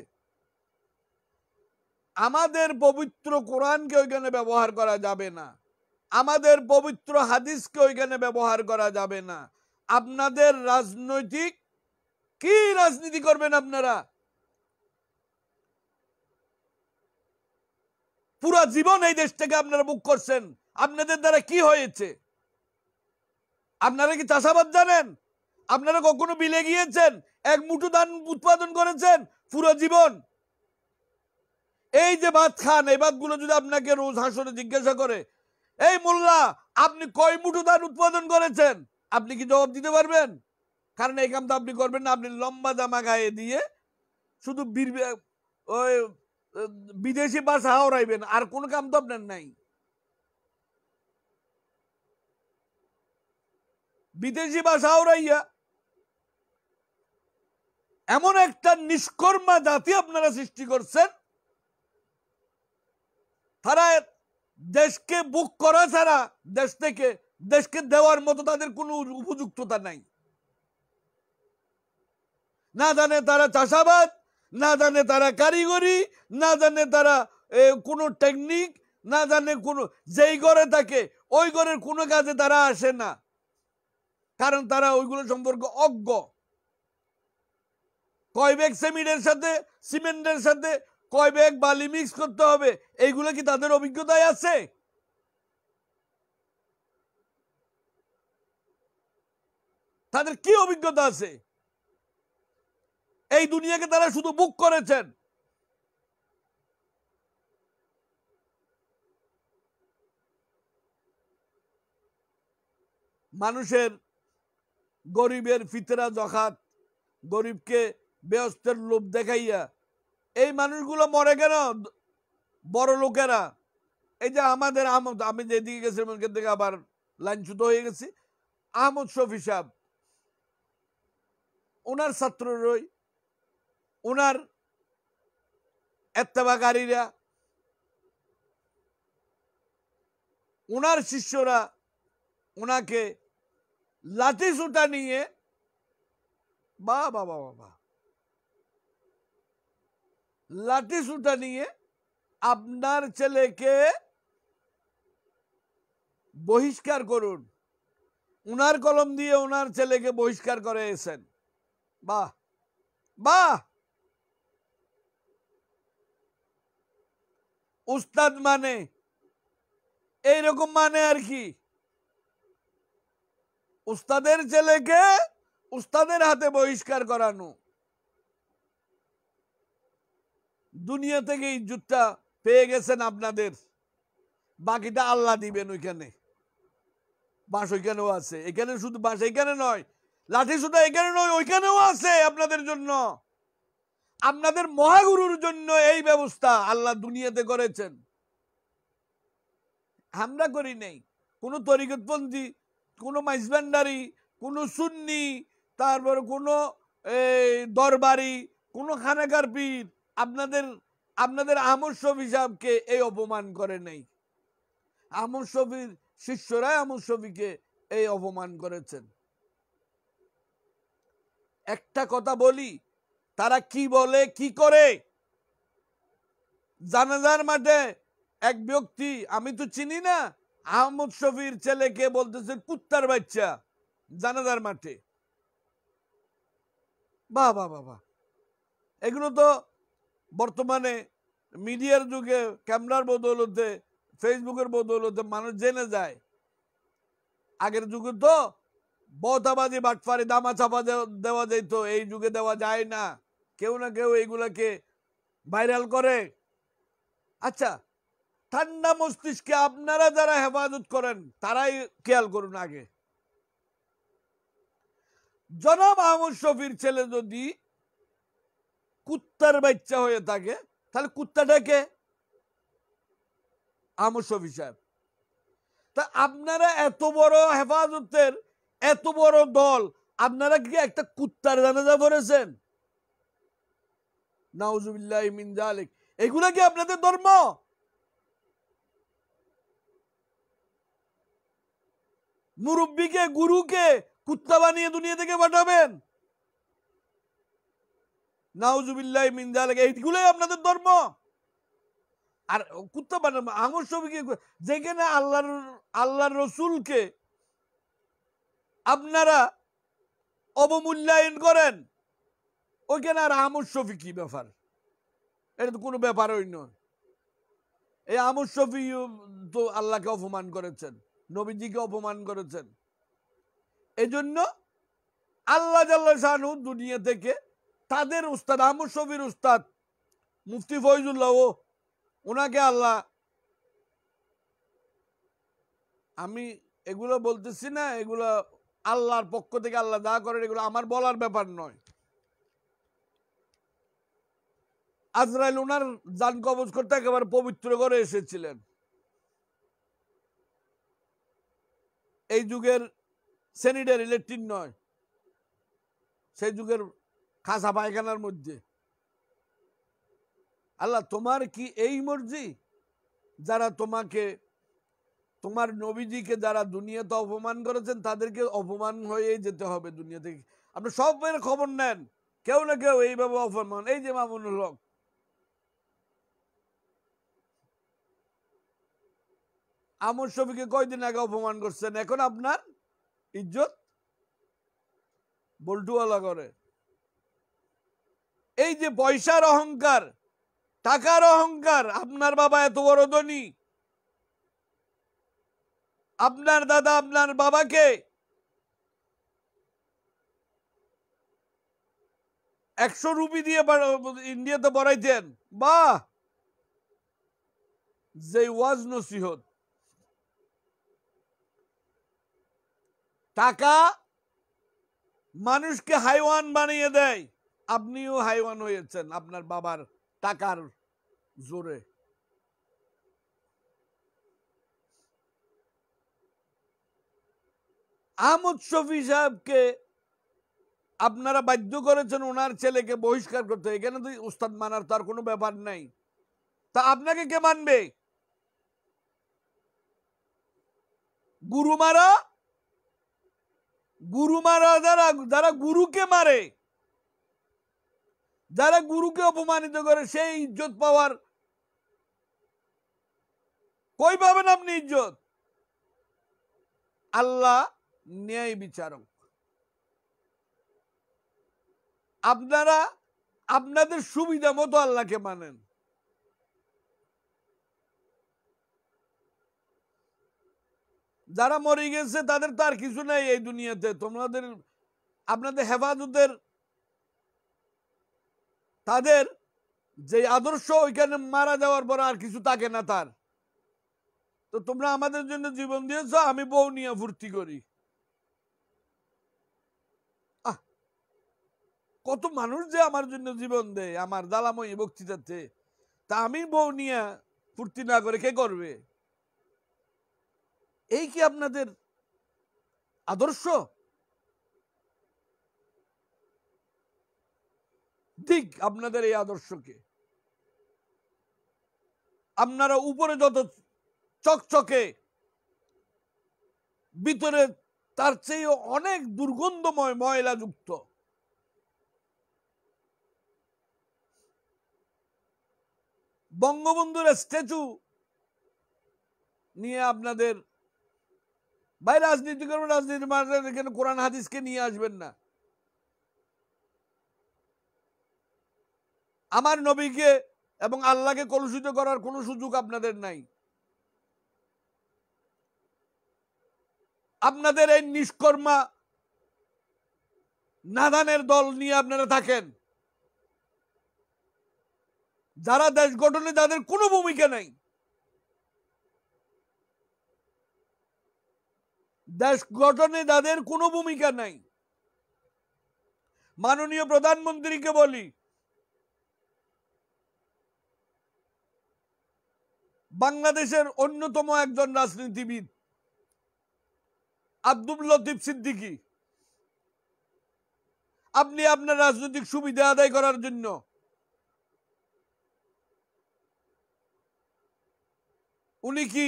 আমাদের পবিত্র কোরআনকে ওইখানে ব্যবহার করা যাবে না, আমাদের পবিত্র হাদিসকে ওইখানে ব্যবহার করা যাবে না। আপনাদের রাজনৈতিক কি রাজনীতি করবেন আপনারা? পুরো জীবন এই দেশটাকে আপনারা বুক করছেন, আপনাদের দ্বারা কি হয়েছে? আপনারা কি চাষাবাদ জানেন? আপনারা কখনো বিলে গিয়েছেন? এক মুঠো ধান উৎপাদন করেছেন পুরো জীবন? এই যে ভাত খান, এই ভাতগুলো যদি আপনাকে রোজ হাসরে জিজ্ঞাসা করে, এই মোল্লা আপনি কয় মুঠো ধান উৎপাদন করেছেন, আপনি কি জবাব দিতে পারবেন? কারণ এই কাম তো আপনি করবেন না। আপনি লম্বা জামা গায়ে দিয়ে শুধু ওই বিদেশি ভাষা হাওড়াইবেন, আর কোন কাম তো আপনার নাই। বিদেশি ভাষা হাওড়াইয়া এমন একটা নিষ্কর্মা জাতি আপনারা সৃষ্টি করছেন, তারা দেশকে বুক করা ছাড়া দেশ থেকে দেশকে দেওয়ার মতো তাদের কোনো উপযুক্ততা নাই। না জানে তারা চাষাবাদ, না জানে তারা কারিগরি, না জানে তারা কোনো টেকনিক, না জানে কোনো, যেই ঘরে থাকে ওই ঘরের কোনো কাজে তারা আসে না, কারণ তারা ওইগুলো সম্পর্কে অজ্ঞ। কয় ব্যাগ সিমেন্টের সাথে কয় ব্যাগ বালি মিক্স করতে হবে, এইগুলো কি তাদের অভিজ্ঞতায় আছে? তাদের কি অভিজ্ঞতা আছে? এই দুনিয়াকে তারা শুধু বুক করেছেন। মানুষের গরিবের ফিতরা জখাত, গরিবকে বেহস্তের লোভ দেখাইয়া এই মানুষগুলো মরে কেন? বড় লোকেরা। এই যে আমাদের আহমদ, আমি যেদিকে গেছিলাম ওখান থেকে আবার লাইনচ্যুত হয়ে গেছি, আহমদ শফি সাহেব, ওনার ছাত্ররই, ওনার এত্তেবাকারীরা, ওনার শিষ্যরা ওনাকে লাঠি সুটা নিয়ে, বা বাবা বাবা, লাঠি সুটা নিয়ে আপনার ছেলেকে বহিষ্কার করুন, উনার কলম দিয়ে ওনার ছেলেকে বহিষ্কার করে এসেছেন। বাহ বাহ, উস্তাদ মানে এইরকম মানে আর কি? উস্তাদের ছেলেকে উস্তাদের হাতে বহিষ্কার করানো। দুনিয়া থেকে ইজ্জতটা পেয়ে গেছেন আপনাদের, বাকিটা আল্লাহ দিবেন। ওইখানে বাস ওইখানেও আছে, এখানে শুধু বাস এখানে নয়, লাঠি সুতা এখানে নয়, ওইখানেও আছে আপনাদের জন্য। আপনাদের মহাগুরুর জন্য এই ব্যবস্থা আল্লাহ দুনিয়াতে করেছেন, আমরা করি নাই। কোন তরিকতপন্থী, কোন মাইজবান্ডারি, কোন সুন্নি, তারপর কোন দরবারি, কোন খানেকার পীর আপনাদের আহমদ শফি সাহেবকে এই অপমান করে নাই। আহমদ শফির শিষ্যরা আহমদ শফিকে এই অপমান করেছেন। একটা কথা বলি, তারা কি বলে কি করে। জানাজার মাঠে এক ব্যক্তি, আমি তো চিনি না, আহমদ শফির ছেলেকে বলতেছে কুত্তার বাচ্চা জানাজার মাঠে। বাহ বাহ বাহ বাহ, এগুলো তো বর্তমানে মিডিয়ার যুগে ক্যামেরার বদৌলতে, ফেসবুকের বদৌলতে মানুষ জেনে যায়। আগের যুগে তো বতাবাজি বাটফারি দামা চাপা দেওয়া যেত, এই যুগে দেওয়া যায় না। কেউ না কেউ এইগুলাকে ভাইরাল করে। আচ্ছা, ঠান্ডা মস্তিষ্কে আপনারা যারা হেফাজত করেন তারাই খেয়াল করুন। আগে জনাব আহমদ শফির ছেলে যদি কুত্তার বাচ্চা হয়ে থাকে, তাহলে কুত্তাটাকে আহমদ শফি সাহেব। তা আপনারা এত বড় হেফাজতের এত বড় দল, আপনারা কি একটা কুত্তার জানাজা পড়েছেন? নাউজুবিল্লাহ মিন যালিক। এগুলা কি আপনাদের ধর্ম? মুরব্বীকে গুরুকে কুত্তা বানিয়ে দুনিয়া থেকে পাঠাবেন? নাউজুবিল্লাহ মিন যালিক। এইগুলাই আপনাদের ধর্ম? আর কুত্তা বানাবো আহমদ শফিকে, যেখানে আল্লাহর রসুলকে আপনারা অবমূল্যায়ন করেন, ওইখানে আর আহমদ শফি কি ব্যাপার? এটা তো কোনো ব্যাপারই নয়। এই আহমদ শফি তো আল্লাহকে অপমান করেছেন, নবীজিকে অপমান করেছেন। এই জন্য আল্লাহ জাল্লাহ শানহু দুনিয়া থেকে তাদের উস্তাদ আহমদ শফির উস্তাদ মুফতি ফয়জুল্লাহ, ওনাকে আল্লাহ, আমি এগুলো বলতেছি না, এগুলো আল্লাহর পক্ষ থেকে আল্লাহ যা করেন এগুলো আমার বলার ব্যাপার নয়। আজরাইল ওনার জান কবজ করতে একেবারে পবিত্র করে এসেছিলেন। এই যুগের স্যানিটারি ল্যাট্রিন নয়, সেই যুগের খাসা পায়খানার মধ্যে। আল্লাহ তোমার কি এই মর্জি? যারা তোমাকে, তোমার নবীজিকে যারা দুনিয়াতে অপমান করেছেন তাদেরকে অপমান হয়ে যেতে হবে দুনিয়া থেকে। আপনি সবের খবর নেন, কেউ না কেউ এইভাবে অপমান। এই যে মামুনুল হক, আহমদ শফিকে কয়দিন আগে অপমান করছেন, এখন আপনার ইজ্জত বল্টুওয়ালা করে। এই যে পয়সার অহংকার, টাকার অহংকার, আপনার বাবা এত বড় ধনী, আপনার দাদা আপনার বাবাকে 100 রুপি দিয়ে ইন্ডিয়াতে পড়াইতেন। বাহ, যে ওয়াজ নসিহত। টাকা মানুষকে হাইওয়ান বানিয়ে দেয়, আপনিও হাইওয়ান হয়েছেন আপনার বাবার টাকার জোরে। আহমদ শফি সাহেবকে আপনারা বাধ্য করেছেন ওনার ছেলেকে বহিষ্কার করতে। এখানে তো উস্তাদ মানার তার কোনো ব্যাপার নাই। তা আপনাকে কে মানবে? গুরুমারা, গুরুমারা যারা যারা গুরুকে মারে, যারা গুরুকে অপমানিত করে, সেই ইজ্জত পাওয়ার কই পাবেন আপনি ইজ্জত? আল্লাহ ন্যায় বিচারক। আপনারা আপনাদের সুবিধা মতো আল্লাহকে মানেন। যারা মরে গেছে তাদের তো আর কিছু নাই এই দুনিয়াতে। তোমাদের আপনাদের হেফাজতের তাদের যে আদর্শ, ওইখানে মারা যাওয়ার পর আর কিছু থাকে না তার। তো তোমরা আমাদের জন্য জীবন দিয়েছ, আমি বউ নিয়ে ফুর্তি করি। কত মানুষ যে আমার জন্য জীবন দেয় আমার দালাময়ী বক্তৃতাতে, তা আমি বউ নিয়ে ফুর্তি না করে কে করবে? এই কি আপনাদের আদর্শ? দিক আপনাদের এই আদর্শকে। আপনারা উপরে যত চকচকে, ভিতরে তার চেয়ে অনেক দুর্গন্ধময় ময়লা যুক্ত। বঙ্গবন্ধুর স্ট্যাচু নিয়ে আপনাদের ভাই রাজনীতি করবেন, রাজনীতির মাঝে এখানে কোরআন হাদিসকে নিয়ে আসবেন না। আমার নবীকে এবং আল্লাহকে কলুষিত করার কোনো সুযোগ আপনাদের নাই। আপনাদের এই নিষ্কর্মা নাদানের দল নিয়ে আপনারা থাকেন, যারা দেশ গঠনে যাদের কোনো ভূমিকা নাই। দেশ গঠনে যাদের কোনো ভূমিকা নাই। মাননীয় প্রধানমন্ত্রীকে বলি, বাংলাদেশের অন্যতম একজন রাজনীতিবিদ আব্দুল লতিফ সিদ্দিকী, আপনি আপনার রাজনৈতিক সুবিধা আদায় করার জন্য উনি কি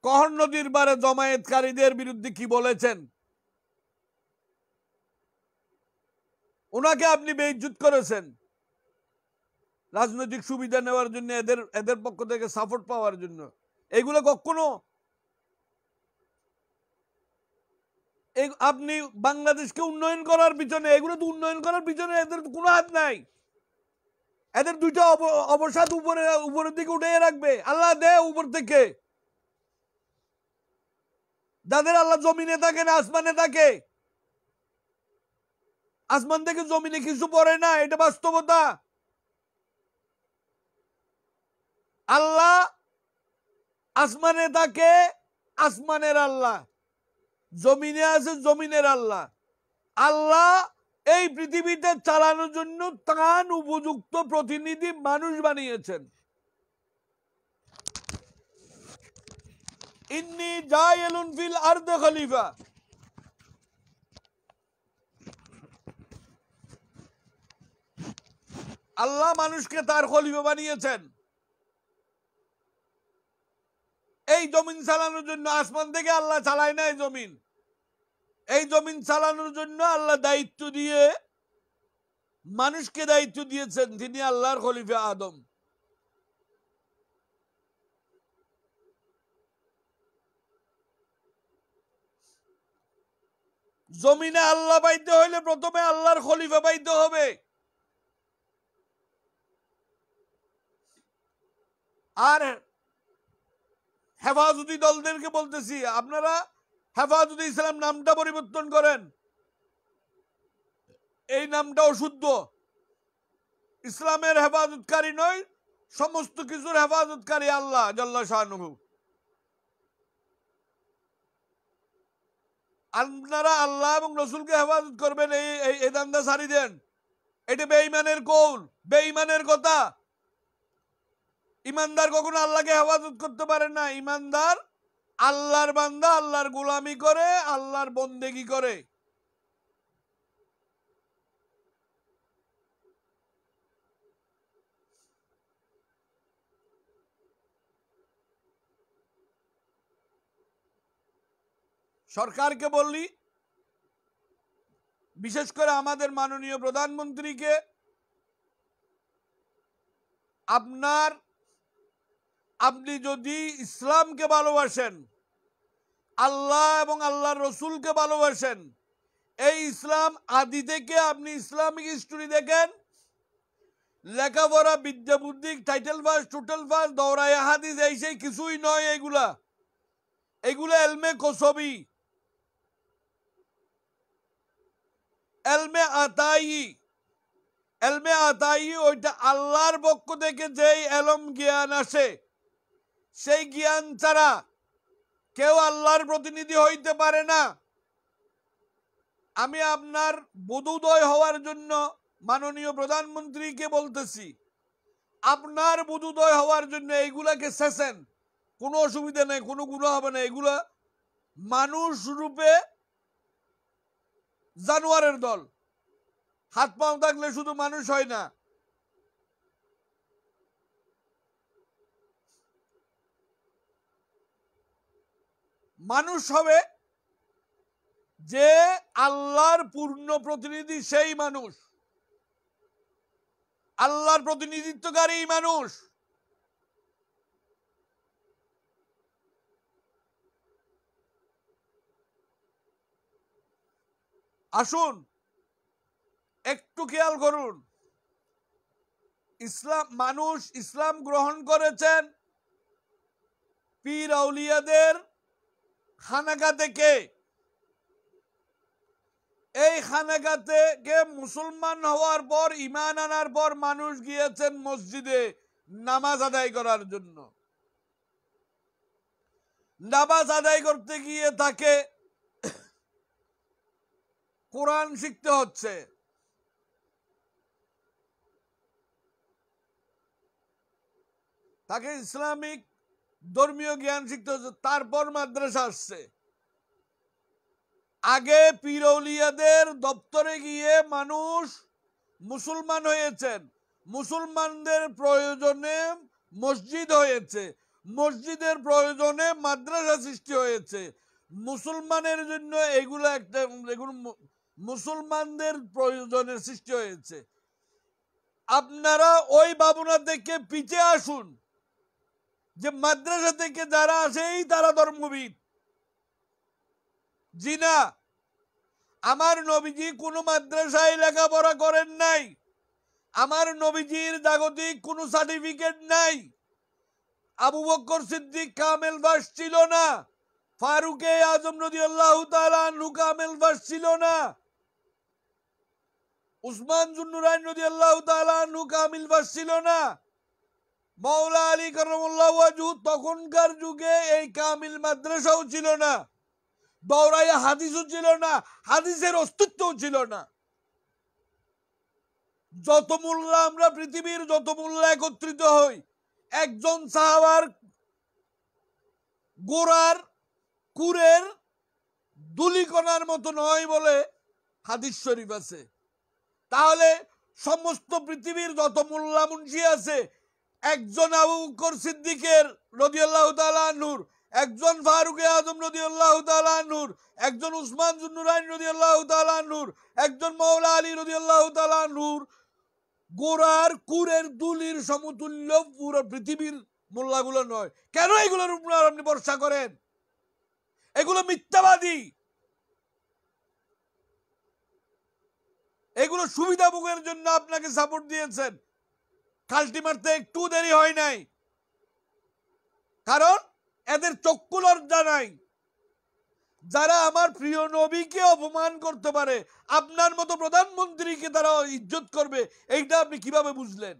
কহর নদীর বারে জমায়েতকারীদের বিরুদ্ধে কি বলেছেন? ওনাকে আপনি বেইজ্জত করেছেন রাজনৈতিক সুবিধা নেওয়ার জন্য, এদের পক্ষ থেকে সাপোর্ট পাওয়ার জন্য। এগুলো কখনো আপনি বাংলাদেশকে উন্নয়ন করার পিছনে, এগুলো তো উন্নয়ন করার পিছনে এদের কোনো হাত নাই। এদের দুইটা অবসাদ উপরের দিকে উঠে রাখবে, আল্লাহ দে উপর থেকে। যাদের আল্লাহ জমিনে থাকে না আসমানে থাকে, আসমান থেকে জমিনে কিছু পড়ে না, এটা বাস্তবতা। আল্লাহ আসমানে থাকে, আসমানের আল্লাহ, জমিনে আছে জমিনের আল্লাহ। আল্লাহ এই পৃথিবীতে চালানোর জন্য তার উপযুক্ত প্রতিনিধি মানুষ বানিয়েছেন। ইন্নী জাইলুন ফিল আরদি খলিফা, আল্লাহ মানুষকে তার খলিফা বানিয়েছেন এই জমিন চালানোর জন্য। আসমান থেকে আল্লাহ চালায় না এই জমিন, এই জমিন চালানোর জন্য আল্লাহ দায়িত্ব দিয়ে মানুষকে দায়িত্ব দিয়েছেন, তিনি আল্লাহর খলিফা আদম। জমিনে আল্লাহ পাইতে হইলে প্রথমে আল্লাহর খলিফা পাইতে হবে। আর হেফাজতি দলদেরকে বলতেছি, আপনারা হেফাজতে ইসলাম নামটা পরিবর্তন করেন। এই নামটা অশুদ্ধ। ইসলামের হেফাজতকারী নয়, সমস্ত কিছুর হেফাজতকারী আল্লাহ জাল্লা শানুহু। আপনারা আল্লাহ এবং রসুলকে হেফাজত করবেন, এই দান্দা ছাড়ি দেন। এটা বেঈমানের কৌল, বেঈমানের কথা। ইমানদার কখনো আল্লাহকে হেফাজত করতে পারে না। ইমানদার আল্লাহর বান্দা, আল্লাহর গোলামি করে, আল্লাহর বন্দেগী করে। সরকারকে বললি, বিশেষ করে আমাদের মাননীয় প্রধানমন্ত্রীকে, আপনি যদি ইসলামকে ভালোবাসেন, আল্লাহ এবং আল্লাহর রসুলকে ভালোবাসেন, এই ইসলাম আদি থেকে আপনি ইসলামিক হিস্টোরি দেখেন, লেখাপড়া, বিদ্যা বুদ্ধি, টাইটেল পাস, টোটাল পাস, দৌড়ায় হাদিস, এই সেই কিছুই নয়। এগুলা এলমে কসবি, এলমে আতাই। ওইটা আল্লাহর পক্ষ থেকে যেই এলম জ্ঞান আসে, সেই জ্ঞান ছাড়া কেউ আল্লাহর প্রতিনিধি হইতে পারে না। আমি আপনার বোধোদয় হওয়ার জন্য মাননীয় প্রধানমন্ত্রীকে বলতেছি, আপনার বোধোদয় হওয়ার জন্য এইগুলাকে শেষেন, কোনো অসুবিধা নেই, কোনো গুনাহ হবে না। এগুলা মানুষ রূপে জানোয়ারের দল। হাত পাও থাকলে শুধু মানুষ হয় না। মানুষ হবে যে আল্লাহর পূর্ণ প্রতিনিধি, সেই মানুষ আল্লাহর প্রতিনিধিত্বকারী মানুষ। আসুন একটু খেয়াল করুন, মানুষ ইসলাম গ্রহণ করেছেন পীর আউলিয়াদের খানাকা থেকে। এই খানাকা থেকে মুসলমান হওয়ার পর, ঈমান আনার পর মানুষ গিয়েছেন মসজিদে নামাজ আদায় করার জন্য। নামাজ আদায় করতে গিয়ে তাকে কোরআন শিখতে হচ্ছে, তাকে ইসলামিক ধর্মীয় জ্ঞান শিখতে হচ্ছে, তারপর মাদ্রাসা আসছে। আগে পীর আউলিয়াদের দপ্তরে গিয়ে মানুষ মুসলমান হয়েছেন, মুসলমানদের প্রয়োজনে মসজিদ হয়েছে, মসজিদের প্রয়োজনে মাদ্রাসা সৃষ্টি হয়েছে, মুসলমানের জন্য এগুলো মুসলমানদের প্রয়োজনের সৃষ্টি হয়েছে। আপনারা ওই ভাবনা থেকে পিছিয়ে আসুন যে মাদ্রাসা থেকে যারা আসেই তারা ধর্মবিদ। জি না, আমার নবীজি কোনো মাদ্রাসায় লেখাপড়া করেন নাই, আমার নবীজির জাগতিক কোনো সার্টিফিকেট নাই, আবু বকর সিদ্দিক কামেল পাস ছিল না, ফারুকে আজম রাদিয়াল্লাহু তাআলা আনহু কামেল পাস ছিল না, উসমান জুন্নুরাইন রাদিয়াল্লাহু তাআলা আনহু কামিল পাস ছিল না, মাওলা আলী কারামাল্লাহু ওয়াজহু তখনকার যুগে এই কামিল মাদ্রাসাও ছিল না, দৌরায়ে হাদিসও ছিল না, হাদিসের অস্তিত্বও ছিল না। যত মোল্লা আমরা পৃথিবীর যত মোল্লা একত্রিত হই, একজন সাহাবার গোড়ার কুরের দুলিকণার মতো নয় বলে হাদিস শরীফ আছে। তাহলে সমস্ত পৃথিবীর যত মোল্লা মুন্সি আছে, একজন আবু বকর সিদ্দিকের রাদিয়াল্লাহু তাআলা আনহুর, একজন ফারুকে আজম রাদিয়াল্লাহু তাআলা আনহুর, একজন উসমান জুন্নুরাইন রাদিয়াল্লাহু তাআলা আনহুর, একজন মাওলা আলী রাদিয়াল্লাহু তাআলা আনহুর গোড়ার কুরের দুলির সমতুল্য পুরো পৃথিবীর মোল্লাগুলো নয়। কেন এগুলোর উপর আপনি ভরসা করেন? এগুলো মিথ্যাবাদী, এগুলো সুবিধা ভোগের জন্য আপনাকে সাপোর্ট দিয়েছেন। কাল্টি মারতে একটু দেরি হয় নাই, কারণ এদের চক্ষু লজ্জা নাই। যারা আমার প্রিয় নবীকে অপমান করতে পারে, আপনার মতো প্রধানমন্ত্রীকে তারা ইজ্জত করবে, এইটা আপনি কিভাবে বুঝলেন?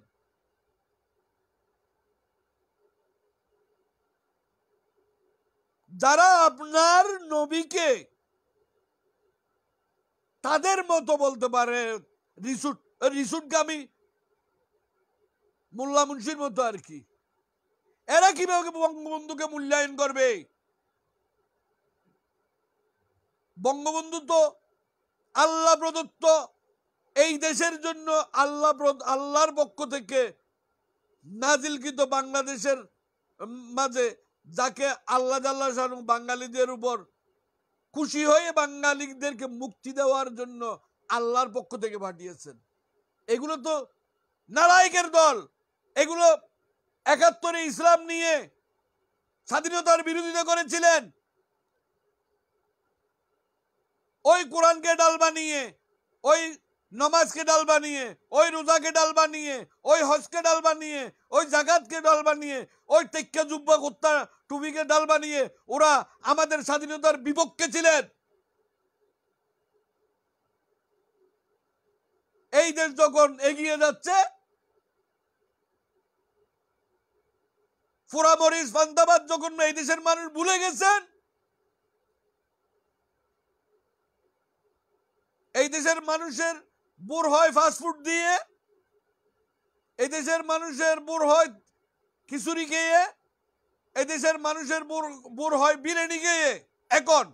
যারা আপনার নবীকে তাদের মতো বলতে পারে, রিসুটগামী মোল্লা মুন্সির মতো আর কি, এরা কিভাবে বঙ্গবন্ধুকে মূল্যায়ন করবে? বঙ্গবন্ধু তো আল্লাহ প্রদত্ত, এই দেশের জন্য আল্লাহর পক্ষ থেকে নাজিলকৃত, বাংলাদেশের মাঝে যাকে আল্লাহ জাল্লাহ শানু বাঙালিদের উপর খুশি হয়ে বাঙালিদেরকে মুক্তি দেওয়ার জন্য আল্লাহর পক্ষ থেকে পাঠিয়েছেন। এগুলো তো নালায়েকের দল, এগুলো ৭১ ইসলাম নিয়ে স্বাধীনতার বিরোধিতা করেছিলেন। ওই কোরআনকে ডাল বানিয়ে, ওই নমাজকে ডাল বানিয়ে, ওই রোজাকে ডাল বানিয়ে, ওই হজকে ডাল বানিয়ে, ওই জাকাতকে ডাল বানিয়ে, ওই টেক্কা জুব্বা কুত্তা টুপিকে ডাল বানিয়ে ওরা আমাদের স্বাধীনতার বিপক্ষে ছিলেন। এই দেশ যখন এগিয়ে যাচ্ছে, ফোরামরিস ফান্তাবাদ যখন এই দেশের মানুষ ভুলে গেছেন, এই দেশের মানুষের বোর হয় ফাস্টফুড দিয়ে, এই দেশের মানুষের বোর হয় খিচুড়ি খেয়ে, এই দেশের মানুষের বোর হয় বিরিয়ানি খেয়ে। এখন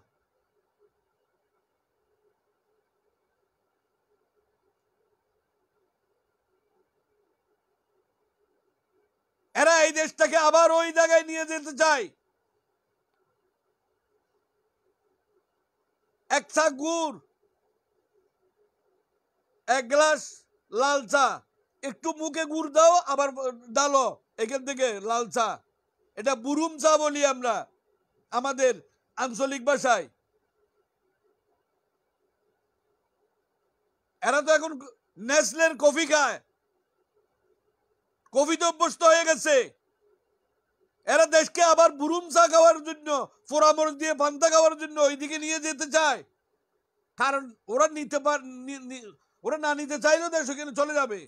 এরা এই দেশটাকে আবার ওই জায়গায় নিয়ে যেতে চায়। এক চা গুড়, এক গ্লাস লাল চা, একটু মুখে গুড় দাও আবার ডালো এখান থেকে লাল চা, এটা বুরুম চা বলি আমরা আমাদের আঞ্চলিক ভাষায়। এরা তো এখন নেসলের কফি খায়, কফিতে অভ্যস্ত হয়ে গেছে। এরা দেশকে আবার বুরুম চা খাওয়ার জন্য, পোড়ামরিচ দিয়ে পান্তা খাওয়ার জন্য ওইদিকে নিয়ে যেতে চায়। কারণ ওরা ওরা না নিতে চাইলেও দেশ ওখানে চলে যাবে।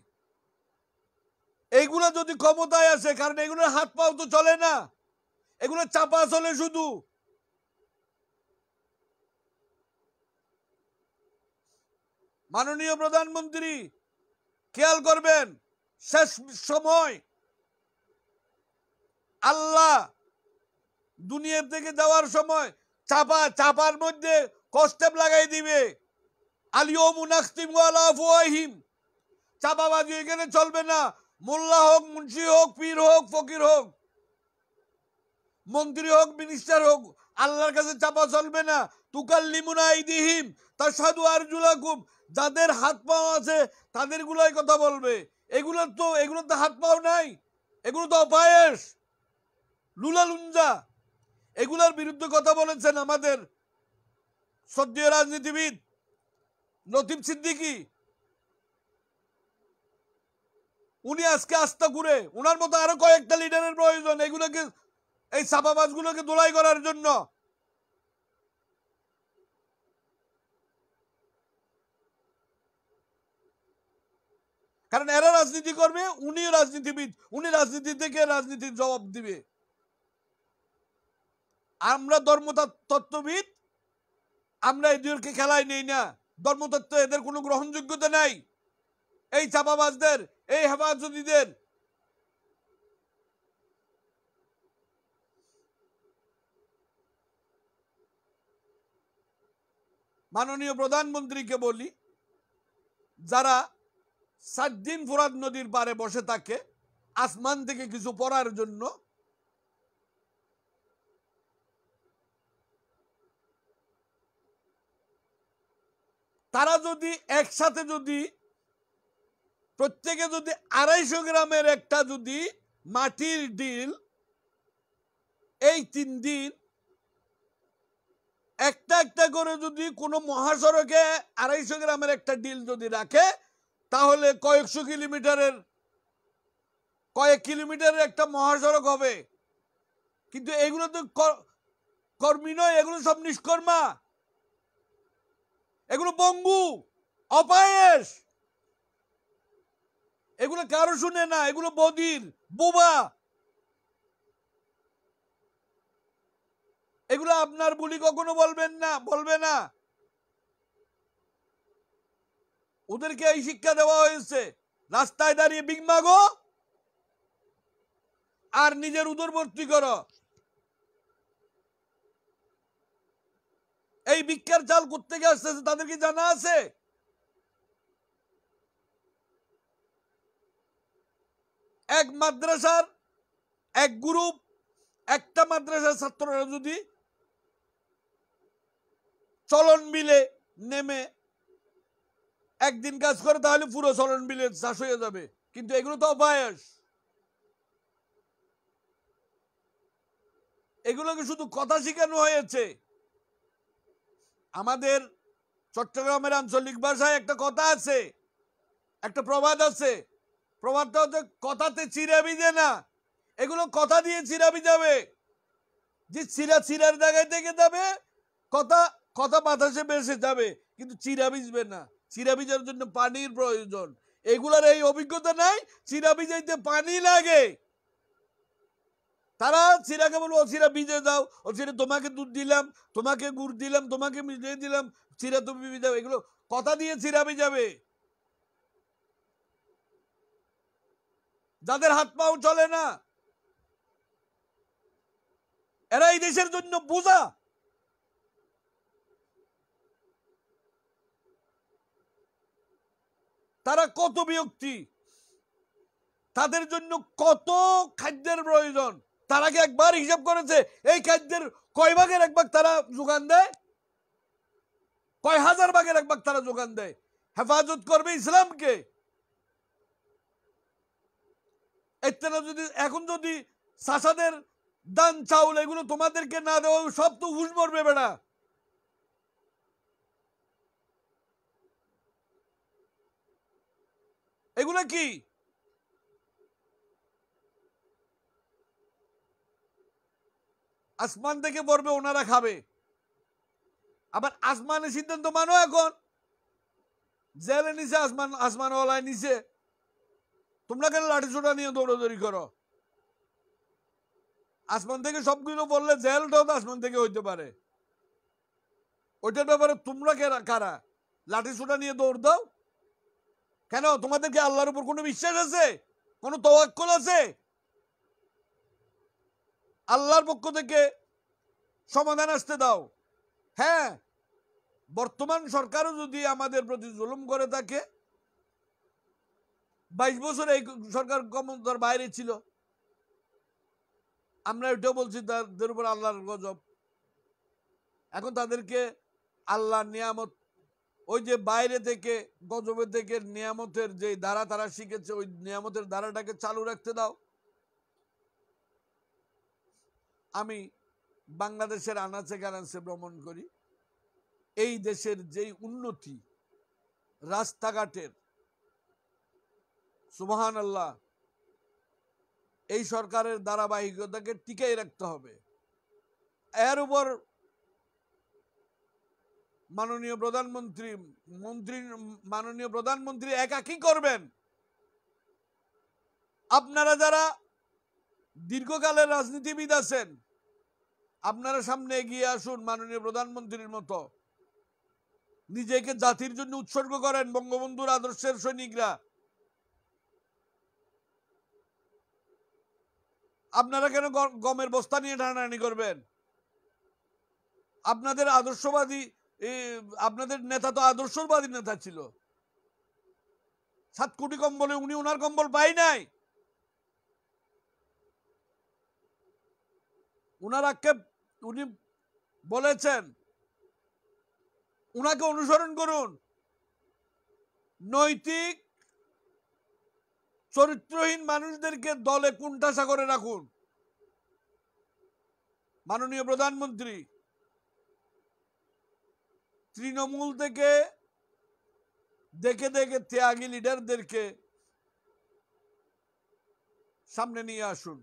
এইগুলা যদি ক্ষমতায় আসে, কারণ এগুলোর হাত পাও তো চলে না, এগুলো চাপা চলে শুধু। মাননীয় প্রধানমন্ত্রী খেয়াল করবেন, শেষ সময় আল্লাহ দুনিয়া থেকে যাওয়ার সময় চাপার মধ্যে কষ্টেপ লাগাই দিবে। আলিয়ুমু নাখতিমু আলা আফওয়াহিম, চাপাবাজি এখানে চলবে না। মোল্লা হোক, মুন্সি হোক, পীর হোক, ফকির হোক, মন্ত্রী হোক, মিনিস্টার হোক, আল্লাহর কাছে চাপা চলবে না। তুকাল্লিমুনা আইদিহিম তাশহাদু আরজুলাকুম, যাদের হাত পাও আছে তাদের গুলাই কথা বলবে। এগুলোর তো হাত পাও নাই, এগুলো তো অপায়েশ, লুলা লুঞ্জা। এগুলোর বিরুদ্ধে কথা বলেছেন আমাদের শ্রদ্ধেয় রাজনীতিবিদ লতিফ সিদ্দিকী। উনি আজকে আস্থা ঘুরে, উনার মতো আরো কয়েকটা লিডারের প্রয়োজন এগুলোকে, এই ছাপাবাজগুলোকে দোলাই করার জন্য। কারণ এরা রাজনীতি করবে, উনিও রাজনীতিবিদ, উনি রাজনীতি থেকে রাজনীতির জবাব দিবে। আমরা ধর্মতত্ত্ববিদ, আমরা এদেরকে খেলায় নেই না। ধর্মতত্ত্ব এদের কোনো গ্রহণযোগ্যতা নাই। এই চাপাবাজদের, এই হেফাজতীদের। মাননীয় প্রধানমন্ত্রীকে বলি, যারা 7 দিন ফোরাত নদীর পারে বসে থাকে আসমান থেকে কিছু পড়ার জন্য, তারা যদি একসাথে যদি প্রত্যেকে যদি 250 গ্রামের একটা যদি মাটির ডিল এই 3 দিন একটা একটা করে যদি কোনো মহাসড়কে 250 গ্রামের একটা ডিল যদি রাখে, তাহলে কয়েক কিলোমিটারের একটা মহাসড়ক হবে। কিন্তু এগুলো তো কর্মী নয়, এগুলো সব নিষ্কর্মা, এগুলো পঙ্গু, অপায়েশ, এগুলো কারো শুনে না, এগুলো বদির, বোবা। এগুলো আপনার বলি কখনো বলবে না। ওদেরকে এই শিক্ষা দেওয়া হয়েছে, রাস্তায় দাঁড়িয়ে ভিক মাগো আর নিজের উদরবর্তী করো। এই ভিক্ষার চাল কোত্থেকে আসতেছে তাদের কি জানা আছে? এক মাদ্রাসার এক গ্রুপ, একটা মাদ্রাসার ছাত্ররা যদি চলন বিলে নেমে একদিন কাজ করে, তাহলে পুরো চলন বিলে চাষ হয়ে যাবে। কিন্তু এগুলো তো অভ্যাস, এগুলোকে শুধু কথা শেখানো হয়েছে। আমাদের চট্টগ্রামের আঞ্চলিক ভাষায় একটা কথা আছে, একটা প্রবাদ আছে। প্রবাদটা হচ্ছে কথাতে চিরা ভিজে না। এগুলো কথা দিয়ে চিরা ভিজাবে, যে চিরার জায়গায় থেকে যাবে, কথা কথা বাতাসে ভেসে যাবে, কিন্তু চিরা ভিজবে না। চিরা ভিজার জন্য পানির প্রয়োজন। এগুলার এই অভিজ্ঞতা নাই, চিরা ভিজাইতে পানি লাগে। তারা চিরাকে বলবো, ও চিরা ভিজে যাও, ও চিরা তোমাকে দুধ দিলাম, তোমাকে গুড় দিলাম, তোমাকে মিলিয়ে দিলাম, চিরা তুমি ভিজাও। এগুলো কথা দিয়ে চিরা ভিজাবে। যাদের হাত পাও চলে না, এরা এই দেশের জন্য বোঝা। তারা কত বিরক্তি, তাদের জন্য কত খাদ্যের প্রয়োজন। তারা কি একবার হিসাব করেছে এই খাদ্যের কয় ভাগের এক ভাগ তারা যোগান দেয়? কয় হাজার ভাগের এক ভাগ তারা যোগান দেয়। হেফাজত করবে ইসলামকে। এখন যদি সাসাদের দান চাউল এগুলো তোমাদেরকে না দেওয়া, সব তো হুশ মরবে বেড়া। এগুলো কি? আসমান থেকে পড়বে, ওনারা খাবে। আবার আসমানের সিদ্ধান্ত মানো, এখন জেলে নিচে আসমানওয়ালায় নিচে, তোমরা কেন লাঠি ছোটা নিয়ে দৌড়াদৌড়ি করো? আসমান থেকে সবগুলো বললে জেলটাও তো আসমান থেকে হইতে পারে। ওইটার ব্যাপারে তোমরা কারা লাঠি ছোটা নিয়ে দৌড় দাও কেন? তোমাদের কি আল্লাহর উপর কোনো বিশ্বাস আছে? কোনো তাওয়াক্কুল আছে? আল্লাহর পক্ষ থেকে সমাধান আসতে দাও। হ্যাঁ, বর্তমান সরকারও যদি আমাদের প্রতি জুলুম করে থাকে, 22 বছর এই সরকার ক্ষমতার বাইরে ছিল, আমরা এটাও বলছি তাদের উপর আল্লাহর গজব। এখন তাদেরকে আল্লাহর নিয়ামত, ওই যে বাইরে থেকে গজবের থেকে নিয়ামতের যে ধারা তারা শিখেছে, ওই নিয়ামতের ধারাটাকে চালু রাখতে দাও। আমি বাংলাদেশের আনাচে কানাচে ভ্রমণ করি, এই দেশের যেই উন্নতি রাস্তাঘাটের, সুবহানাল্লাহ, এই সরকারের ধারাবাহিকতাকে টিকাই রাখতে হবে। এর উপর মাননীয় প্রধানমন্ত্রী একা কি করবেন? আপনারা যারা দীর্ঘকালের রাজনীতিবিদ আছেন, আপনারা সামনে এগিয়ে আসুন, মাননীয় প্রধানমন্ত্রীর মতো নিজেকে জাতির জন্য উৎসর্গ করেন, বঙ্গবন্ধুর আদর্শের সৈনিকরা। আপনারা কেন গমের বস্তা নিয়ে টানাটানি করবেন? আপনাদের আদর্শবাদী, আপনাদের নেতা তো আদর্শবাদী নেতা ছিল। 7 কোটি কম্বলে উনি ওনার কম্বল পাই নাই। উনার আক্ষেপ উনি বলেছেন, উনাকে অনুসরণ করুন। নৈতিক চরিত্রহীন মানুষদেরকে দলে কুণ্ঠাসা করে রাখুন। মাননীয় প্রধানমন্ত্রী তৃণমূল থেকে দেখে দেখে ত্যাগী লিডারদেরকে সামনে নিয়ে আসুন।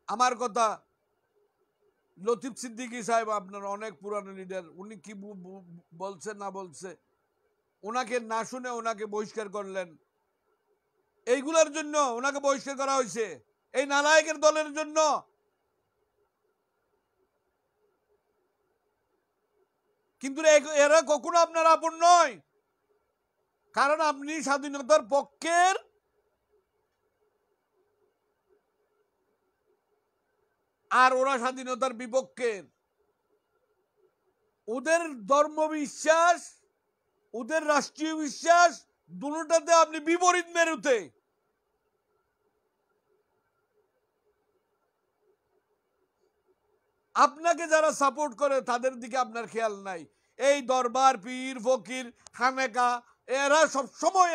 আমার কথা, লতিফ সিদ্দিকী সাহেব আপনার অনেক পুরানো লিডার, উনি কি বলছে না বলছে, ওনাকে না শুনে ওনাকে বহিষ্কার করলেন। এইগুলোর জন্য ওনাকে বহিষ্কার করা হয়েছে, এই নালায়েকের দলের জন্য। কিন্তু এরা কখনো আপনার আপন নয়, কারণ আপনি স্বাধীনতার পক্ষের, আর ওরা স্বাধীনতার বিপক্ষের। ওদের ধর্ম বিশ্বাস, ওদের রাষ্ট্রীয় বিশ্বাস, দুটোটাতে আপনি বিপরীত মেরুতে। আপনাকে যারা সাপোর্ট করে তাদের দিকে আপনার খেয়াল নাই। এই দরবার, পীর, ফকির, খানেকা, এরা সব সময়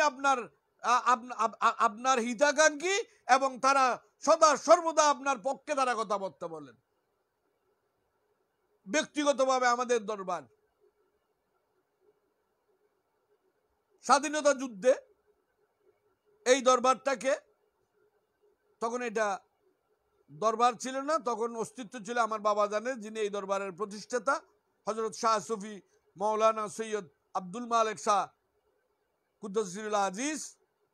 আপনার হিতাকাঙ্ক্ষী, এবং তারা সদা সর্বদা আপনার পক্ষে তারা কথাবার্তা বলেন। ব্যক্তিগতভাবে আমাদের দরবার স্বাধীনতা যুদ্ধে এই দরবারটাকে, তখন এটা দরবার ছিল না, তখন অস্তিত্ব ছিল আমার বাবা জানের, যিনি এই দরবারের প্রতিষ্ঠাতা, হযরত শাহ সুফি মাওলানা সৈয়দ আব্দুল মালেক শাহ কুদ্দুসিল আজিজ।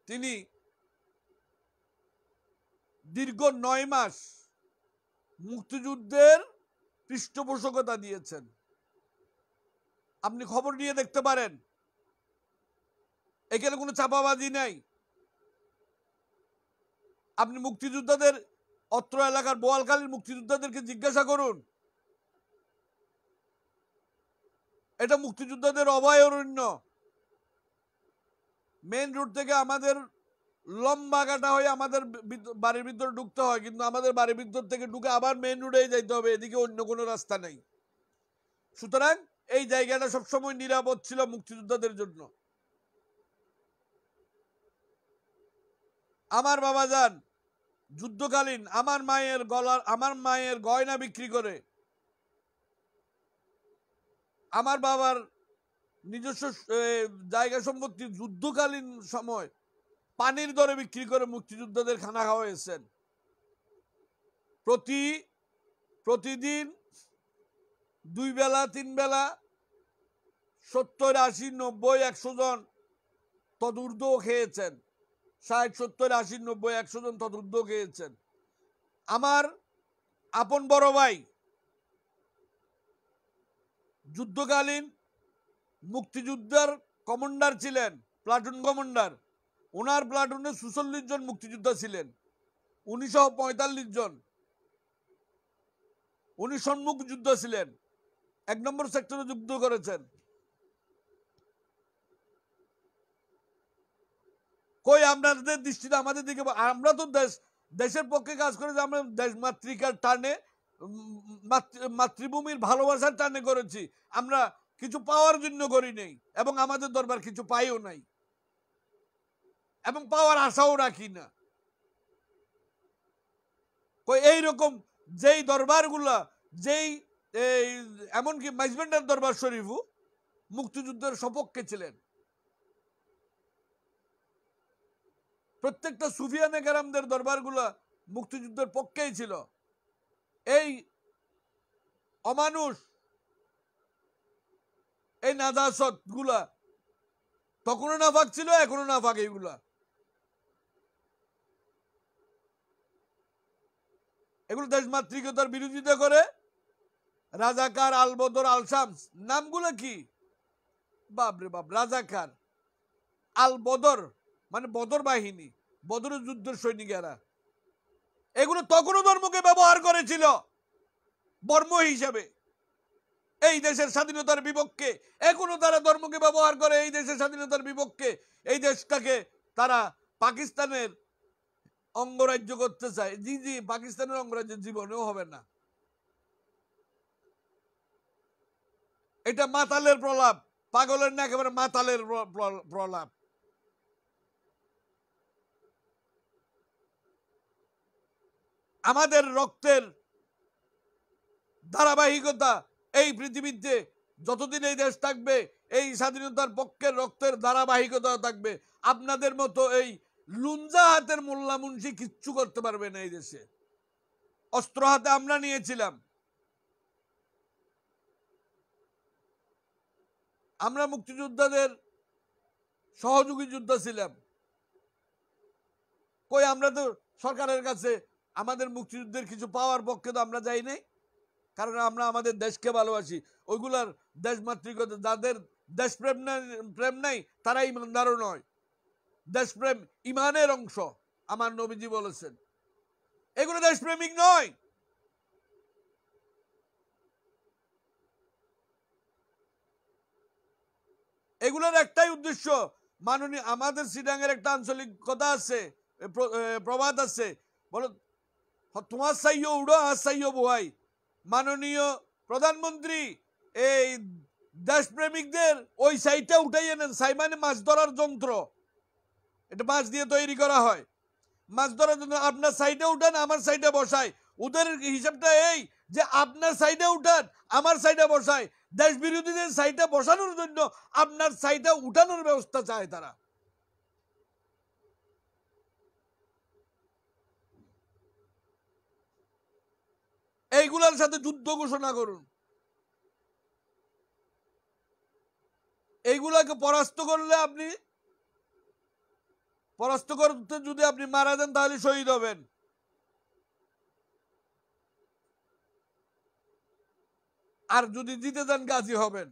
তিনি দীর্ঘ 9 মাস মুক্তিযুদ্ধের পৃষ্ঠপোষকতা দিয়েছেন। আপনি খবর নিয়ে দেখতে পারেন, এখানে কোনো চাপাবাজি নাই। আপনি মুক্তিযোদ্ধাদের, অত্র এলাকার বোয়ালখালীর মুক্তিযোদ্ধাদেরকে জিজ্ঞাসা করুন, এটা মুক্তিযোদ্ধাদের অভয়ারণ্য। মেইন রোড থেকে আমাদের লম্বা কাটা হয়ে আমাদের বাড়ির ভিতরে ঢুকতে হয়, কিন্তু আমাদের বাড়ির ভিতর থেকে ঢুকে আবার মেইন রোডে যাইতে হবে, এদিকে অন্য কোনো রাস্তা নেই। সুতরাং এই জায়গাটা সবসময় নিরাপদ ছিল মুক্তিযোদ্ধাদের জন্য। আমার বাবা যান যুদ্ধকালীন আমার মায়ের গয়না বিক্রি করে আমার বাবার নিজস্ব জায়গা সম্পত্তি যুদ্ধকালীন সময় পানির দরে বিক্রি করে মুক্তিযোদ্ধাদের খানা খাওয়াইছেন। প্রতিদিন 2 বেলা 3 বেলা 70, 80, 90, 100 জন তদূর্ধ্ব খেয়েছেন। 60, 70, 80, 90, 100 জন তদূর্ধ্ব খেয়েছেন। আমার আপন বড় ভাই যুদ্ধকালীন মুক্তিযুদ্ধের কমান্ডার ছিলেন, প্লাটুন কমান্ডার। ওনার প্লাটুনে 46 জন মুক্তিযোদ্ধা ছিলেন। 1945 জন। উনি সম্মুখ যুদ্ধ ছিলেন, 1 নম্বর সেক্টরে যুদ্ধ করেছেন। কই আপনাদের দৃষ্টিতে আমাদের দিকে, আমরা তো দেশের পক্ষে কাজ করে, যে আমরা দেশ মাতৃকার টানে, মাতৃভূমির ভালোবাসার টানে করেছি। আমরা কিছু পাওয়ার জন্য করি নাই, এবং আমাদের দরবার কিছু পাইও নাই, এবং পাওয়ার আশাও রাখি না। কই এইরকম যেই দরবারগুলা, যেই এমনকি মাইজবেন্ডার দরবার শরীফও মুক্তিযুদ্ধের সপক্ষে ছিলেন। প্রত্যেকটা সুফিয়ানে কেরামদের দরবারগুলা মুক্তিযুদ্ধের পক্ষেই ছিল। এই অমানুষ, এই নাজাসত গুলা তখনও নাফাক ছিল, এখনো নাফাক। এগুলো দেশমাতৃকতার বিরোধিতা করে। রাজাকার, আল বদর, আল শামস, নামগুলো কি বাপরে বাপ! রাজাকার, আল বদর মানে বদর বাহিনী, বদরের যুদ্ধের সৈনিকেরা। এগুলো তখনও ধর্মকে ব্যবহার করেছিল বর্ম হিসেবে এই দেশের স্বাধীনতার বিপক্ষে। এখনো তারা ধর্মকে ব্যবহার করে এই দেশের স্বাধীনতার বিপক্ষে। এই দেশটাকে তারা পাকিস্তানের অঙ্গরাজ্য করতে চায়। জি, পাকিস্তানের অঙ্গরাজ্য জীবনেও হবে না। এটা মাতালের প্রলাপ, পাগলের না, একেবারে মাতালের প্রলাপ। আমাদের রক্তের ধারাবাহিকতা এই পৃথিবীতে যতদিন এই দেশ থাকবে, এই স্বাধীনতার পক্ষের রক্তের ধারাবাহিকতা থাকবে। আপনাদের মতো এই লুঞ্জা হাতের মোল্লা মুন্সি কিচ্ছু করতে পারবে না এই দেশে। অস্ত্র হাতে আমরা নিয়েছিলাম। আমরা মুক্তিযোদ্ধাদের সহযোগী যোদ্ধা ছিলাম। কই আমরা তো সরকারের কাছে আমাদের মুক্তিযুদ্ধের কিছু পাওয়ার পক্ষে তো আমরা যাই নাই, কারণ আমরা আমাদের দেশকে ভালোবাসি। ওইগুলার দেশমাতৃকতা, যাদের দেশপ্রেম নাই তারা ইমানদারও নয়। দেশপ্রেম ইমানের অংশ, আমার নবীজি বলেছেন। এগুলো দেশপ্রেমিক নয়। এগুলোর একটাই উদ্দেশ্য। মাননীয় আমাদের সিডাঙ্গের একটা আঞ্চলিক কথা আছে, প্রবাদ আছে, বলো তোমার সাইও উড়ো আর সাইও বোহাই। মাননীয় প্রধানমন্ত্রী এই দেশপ্রেমিকদের ওই সাইডটা উঠাইয়ে নেন। সাই মানে মাছ ধরার যন্ত্র, এটা মাছ দিয়ে তৈরি করা হয়। মাছ ধরার জন্য আপনার সাইডে উঠান, আমার সাইডে বসায়। ওদের হিসাবটা এই যে আপনার সাইডে উঠান, আমার সাইডে বসায়। দেশ বিরোধীদের সাইডে বসানোর জন্য আপনার সাইডে উঠানোর ব্যবস্থা চায় তারা। এইগুলার সাথে যুদ্ধ ঘোষণা করুন। এইগুলাকে পরাস্ত করলে, আপনি পরাস্ত করতে যদি আপনি মারা যান তাহলে শহীদ হবেন। আর যদি জিতে যান গাজী হবেন।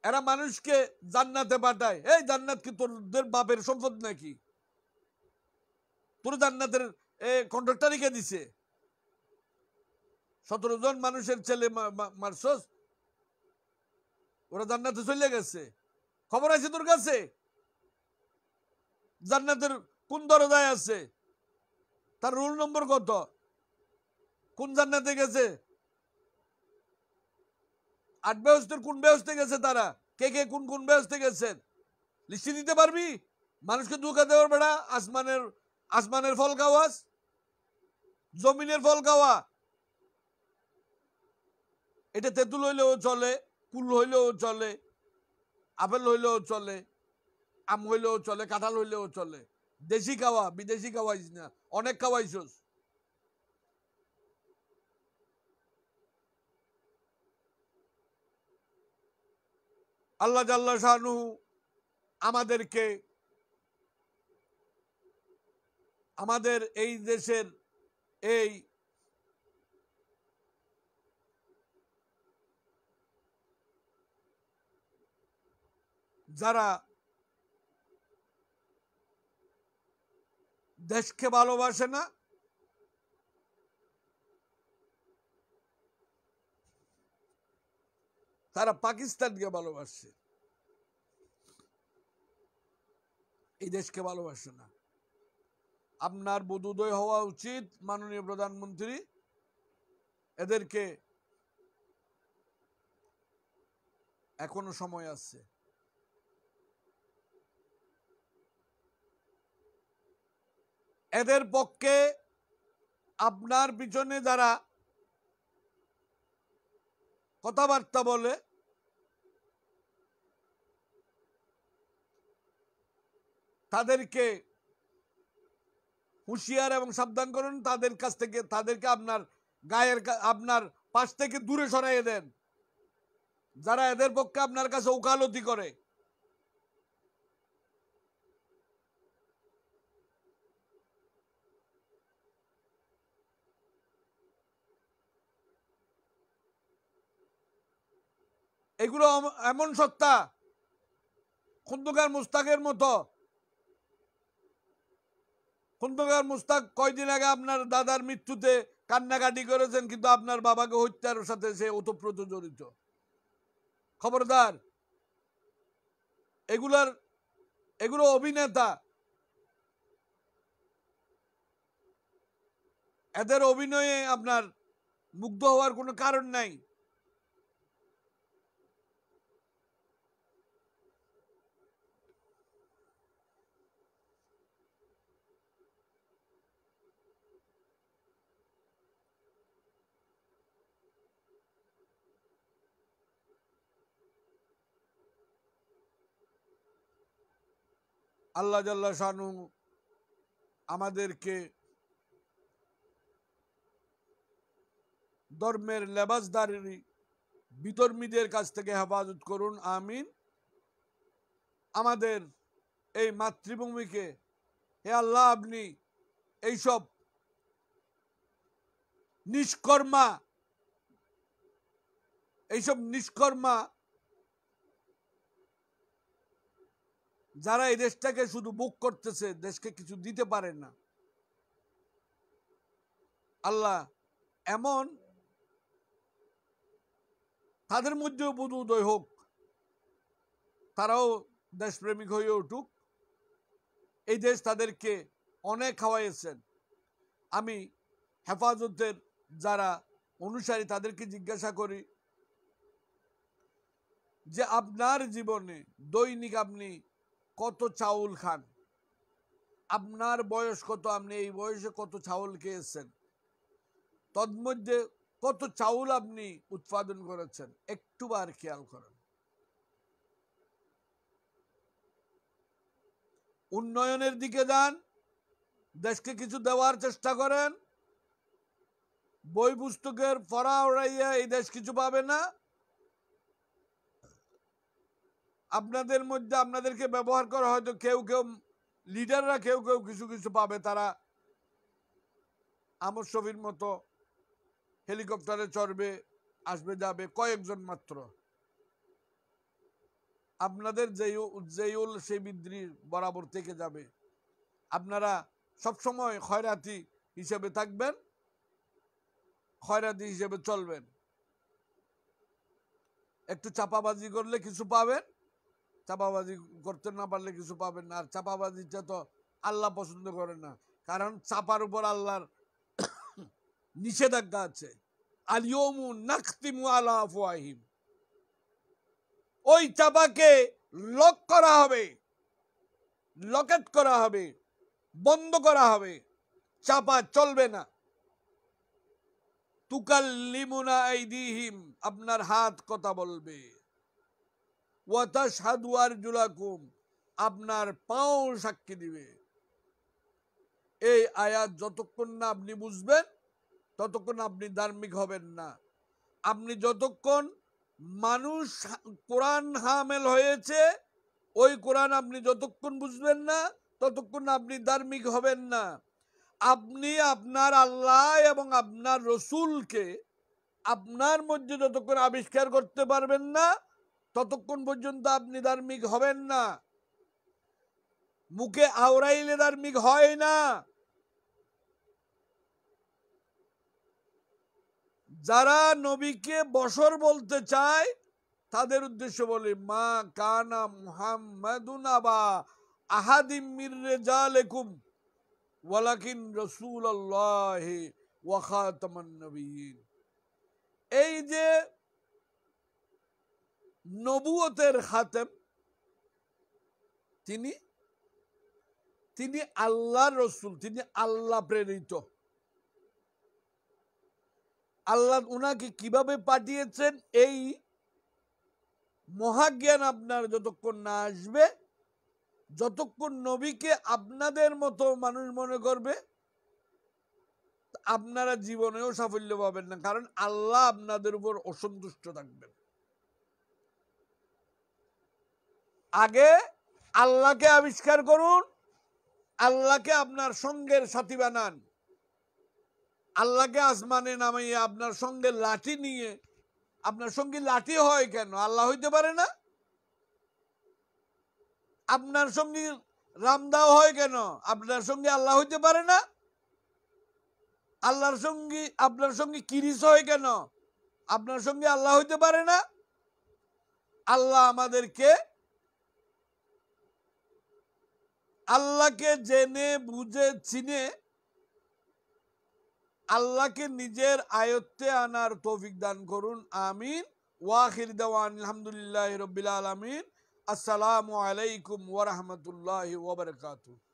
এরা মানুষকে জান্নাতে পাঠায়। এই জান্নাত কি তোদের বাপের সম্পদ নাকি? তোর জান্নাতের কন্ট্রাক্টরই কে দিছে? 17 জন মানুষের ছেলে মারছস, ওরা জান্নাতে চলে গেছে। খবর আছে তোর কাছে? জান্নাতের কোন দরজায় আছে? তার রোল নম্বর কত? কোন জান্নাতে গেছে? 8 বেহেশতের কোন বেহেশতে গেছে তারা? কে কোন বেহেশতে গেছেন? লিস্টি দিতে পারবি? মানুষকে ধোঁকা দেওয়ার বেড়া। আসমানের ফল খাওয়াস, জমিনের ফল খাওয়া। এটা তেঁতুল হইলেও চলে, কুল হইলেও চলে, আপেল হইলেও চলে, আম হইলেও চলে, কাঁঠাল হইলেও চলে। দেশি খাওয়া, বিদেশি খাওয়াইস না, অনেক খাওয়াইছস। আল্লাহ জাল্লা শানু আমাদেরকে আমাদের এই দেশের এই যারা দেশকে ভালোবাসে না, তারা পাকিস্তানকে ভালোবাসে, এই দেশকে ভালোবাসে না। আপনার বোধোদয় হওয়া উচিত মাননীয় প্রধানমন্ত্রী, এদেরকে এখনো সময় আছে। এদের পক্ষে আপনার পিছনে যারা কথাবার্তা বলে, তাদেরকে হুঁশিয়ার এবং সাবধান করুন। তাদের কাছ থেকে, তাদেরকে আপনার গায়ের, আপনার পাশ থেকে দূরে সরাইয়ে দেন, যারা এদের পক্ষে আপনার কাছে ওকালতি করে। এগুলো এমন সত্তা, খন্দকার মুস্তাকের মতো। খন্দকার মুস্তাক কয়দিন আগে আপনার দাদার মৃত্যুতে কান্নাকাটি করেছেন, কিন্তু আপনার বাবাকে হত্যার সাথে সে ওতপ্রোত জড়িত। খবরদার, এগুলো অভিনেতা। এদের অভিনয়ে আপনার মুগ্ধ হওয়ার কোনো কারণ নাই। আল্লাহ জাল্লা শানু আমাদেরকে ধর্মের লেবাসদারি বিধর্মীদের কাছ থেকে হেফাজত করুন, আমিন। আমাদের এই মাতৃভূমিকে, হে আল্লাহ, আপনি এইসব নিষ্কর্মা যারা এই দেশটাকে শুধু বুক করতেছে, দেশকে কিছু দিতে পারে না, আল্লাহ এমন তাদের মধ্যেও বোধোদয় হোক, তারাও দেশপ্রেমিক হয়ে উঠুক। এই দেশ তাদেরকে অনেক খাওয়াইছেন। আমি হেফাজতের যারা অনুসারী তাদেরকে জিজ্ঞাসা করি যে আপনার জীবনে দৈনিক আপনি কত চাউল খান, আপনার বয়স কত, আপনি এই বয়সে কত চাউল খেয়েছেন, তন্মধ্যে কত চাউল আপনি উৎপাদন করেছেন, একটু বার খেয়াল করেন। উন্নয়নের দিকে যান, দেশকে কিছু দেওয়ার চেষ্টা করেন। বই পুস্তকের পড়া ওড়াইয়া এই দেশ কিছু পাবে না। আপনাদের মধ্যে আপনাদেরকে ব্যবহার করা, হয়তো কেউ কেউ লিডাররা কেউ কেউ কিছু কিছু পাবে, তারা আমর শফির মতো হেলিকপ্টারে চড়বে, আসবে যাবে, কয়েকজন মাত্র। আপনাদের যেইউল সেই বিদ্রির বরাবর থেকে যাবে। আপনারা সবসময় খয়রাতি হিসেবে থাকবেন, খয়রাতি হিসেবে চলবেন। একটু চাপাবাজি করলে কিছু পাবেন, চাপাবাজি করতে না পারলে কিছু পাবেন না। আর চাপাবাজিটা তো আল্লাহ পছন্দ করে না, কারণ চাপার উপর আল্লাহর নিষেধাজ্ঞা আছে। আলিয়মু নাখতিমু আলা আফওয়াহিম, ওই চাপাকে লক করা হবে, লকেট করা হবে, বন্ধ করা হবে, চাপা চলবে না। তুকাল্লিমুনা আইদিহিম, আপনার হাত কথা বলবে। ওয়া তাশহাদু আরজুলাকুম, আপনার পাও সাক্ষী দিবে। এই আয়াত যতক্ষণ না আপনি বুঝবেন ততক্ষণ আপনি ধার্মিক হবেন না। আপনি যতক্ষণ মানুষ কোরআন হামেল হয়েছে ওই কোরআন আপনি যতক্ষণ বুঝবেন না ততক্ষণ আপনি ধার্মিক হবেন না। আপনি আপনার আল্লাহ এবং আপনার রসুলকে আপনার মধ্যে যতক্ষণ আবিষ্কার করতে পারবেন না ততক্ষণ পর্যন্ত আপনি ধার্মিক হবেন না। মুখে আওরাইলে ধার্মিক হয় না। যারা নবীকে বশর বলতে চায় তাদের উদ্দেশ্য বলে, মা কানা মুহাম্মাদুন আবা আহাদিম মির রিজালিকুম ওয়ালাকিন রাসূলুল্লাহি ওয়া খাতামান নবিয়্যিন। এই যে নবুয়তের খাতেম, তিনি আল্লাহর রসুল, তিনি আল্লাহ প্রেরিত। আল্লাহ উনাকে কিভাবে পাঠিয়েছেন এই মহাজ্ঞান আপনার যতক্ষণ না আসবে, যতক্ষণ নবীকে আপনাদের মতো মানুষ মনে করবে আপনারা জীবনেও সাফল্য পাবেন না, কারণ আল্লাহ আপনাদের উপর অসন্তুষ্ট থাকবেন। আগে আল্লাহকে আবিষ্কার করুন, আল্লাহকে আপনার সঙ্গের সাথী বানান। আল্লাহকে আসমানে নামাইয়া আপনার সঙ্গে লাঠি নিয়ে, আপনার সঙ্গে লাঠি হয় কেন? আল্লাহ হইতে পারে না? আপনার সঙ্গে রামদাও হয় কেন? আপনার সঙ্গে আল্লাহ হইতে পারে না? আল্লাহর সঙ্গে আপনার সঙ্গে কিরিস হয় কেন? আপনার সঙ্গে আল্লাহ হইতে পারে না? আল্লাহ আমাদেরকে আল্লাহকে জেনে বুঝে চিনে আল্লাহকে নিজের আয়ত্তে আনার তৌফিক দান করুন। আমিন। ওয়াখির দাওয়ান আলহামদুলিল্লাহি রাব্বিল আলামিন। আসসালামু আলাইকুম ওয়া রাহমাতুল্লাহি ওয়া বারাকাতুহু।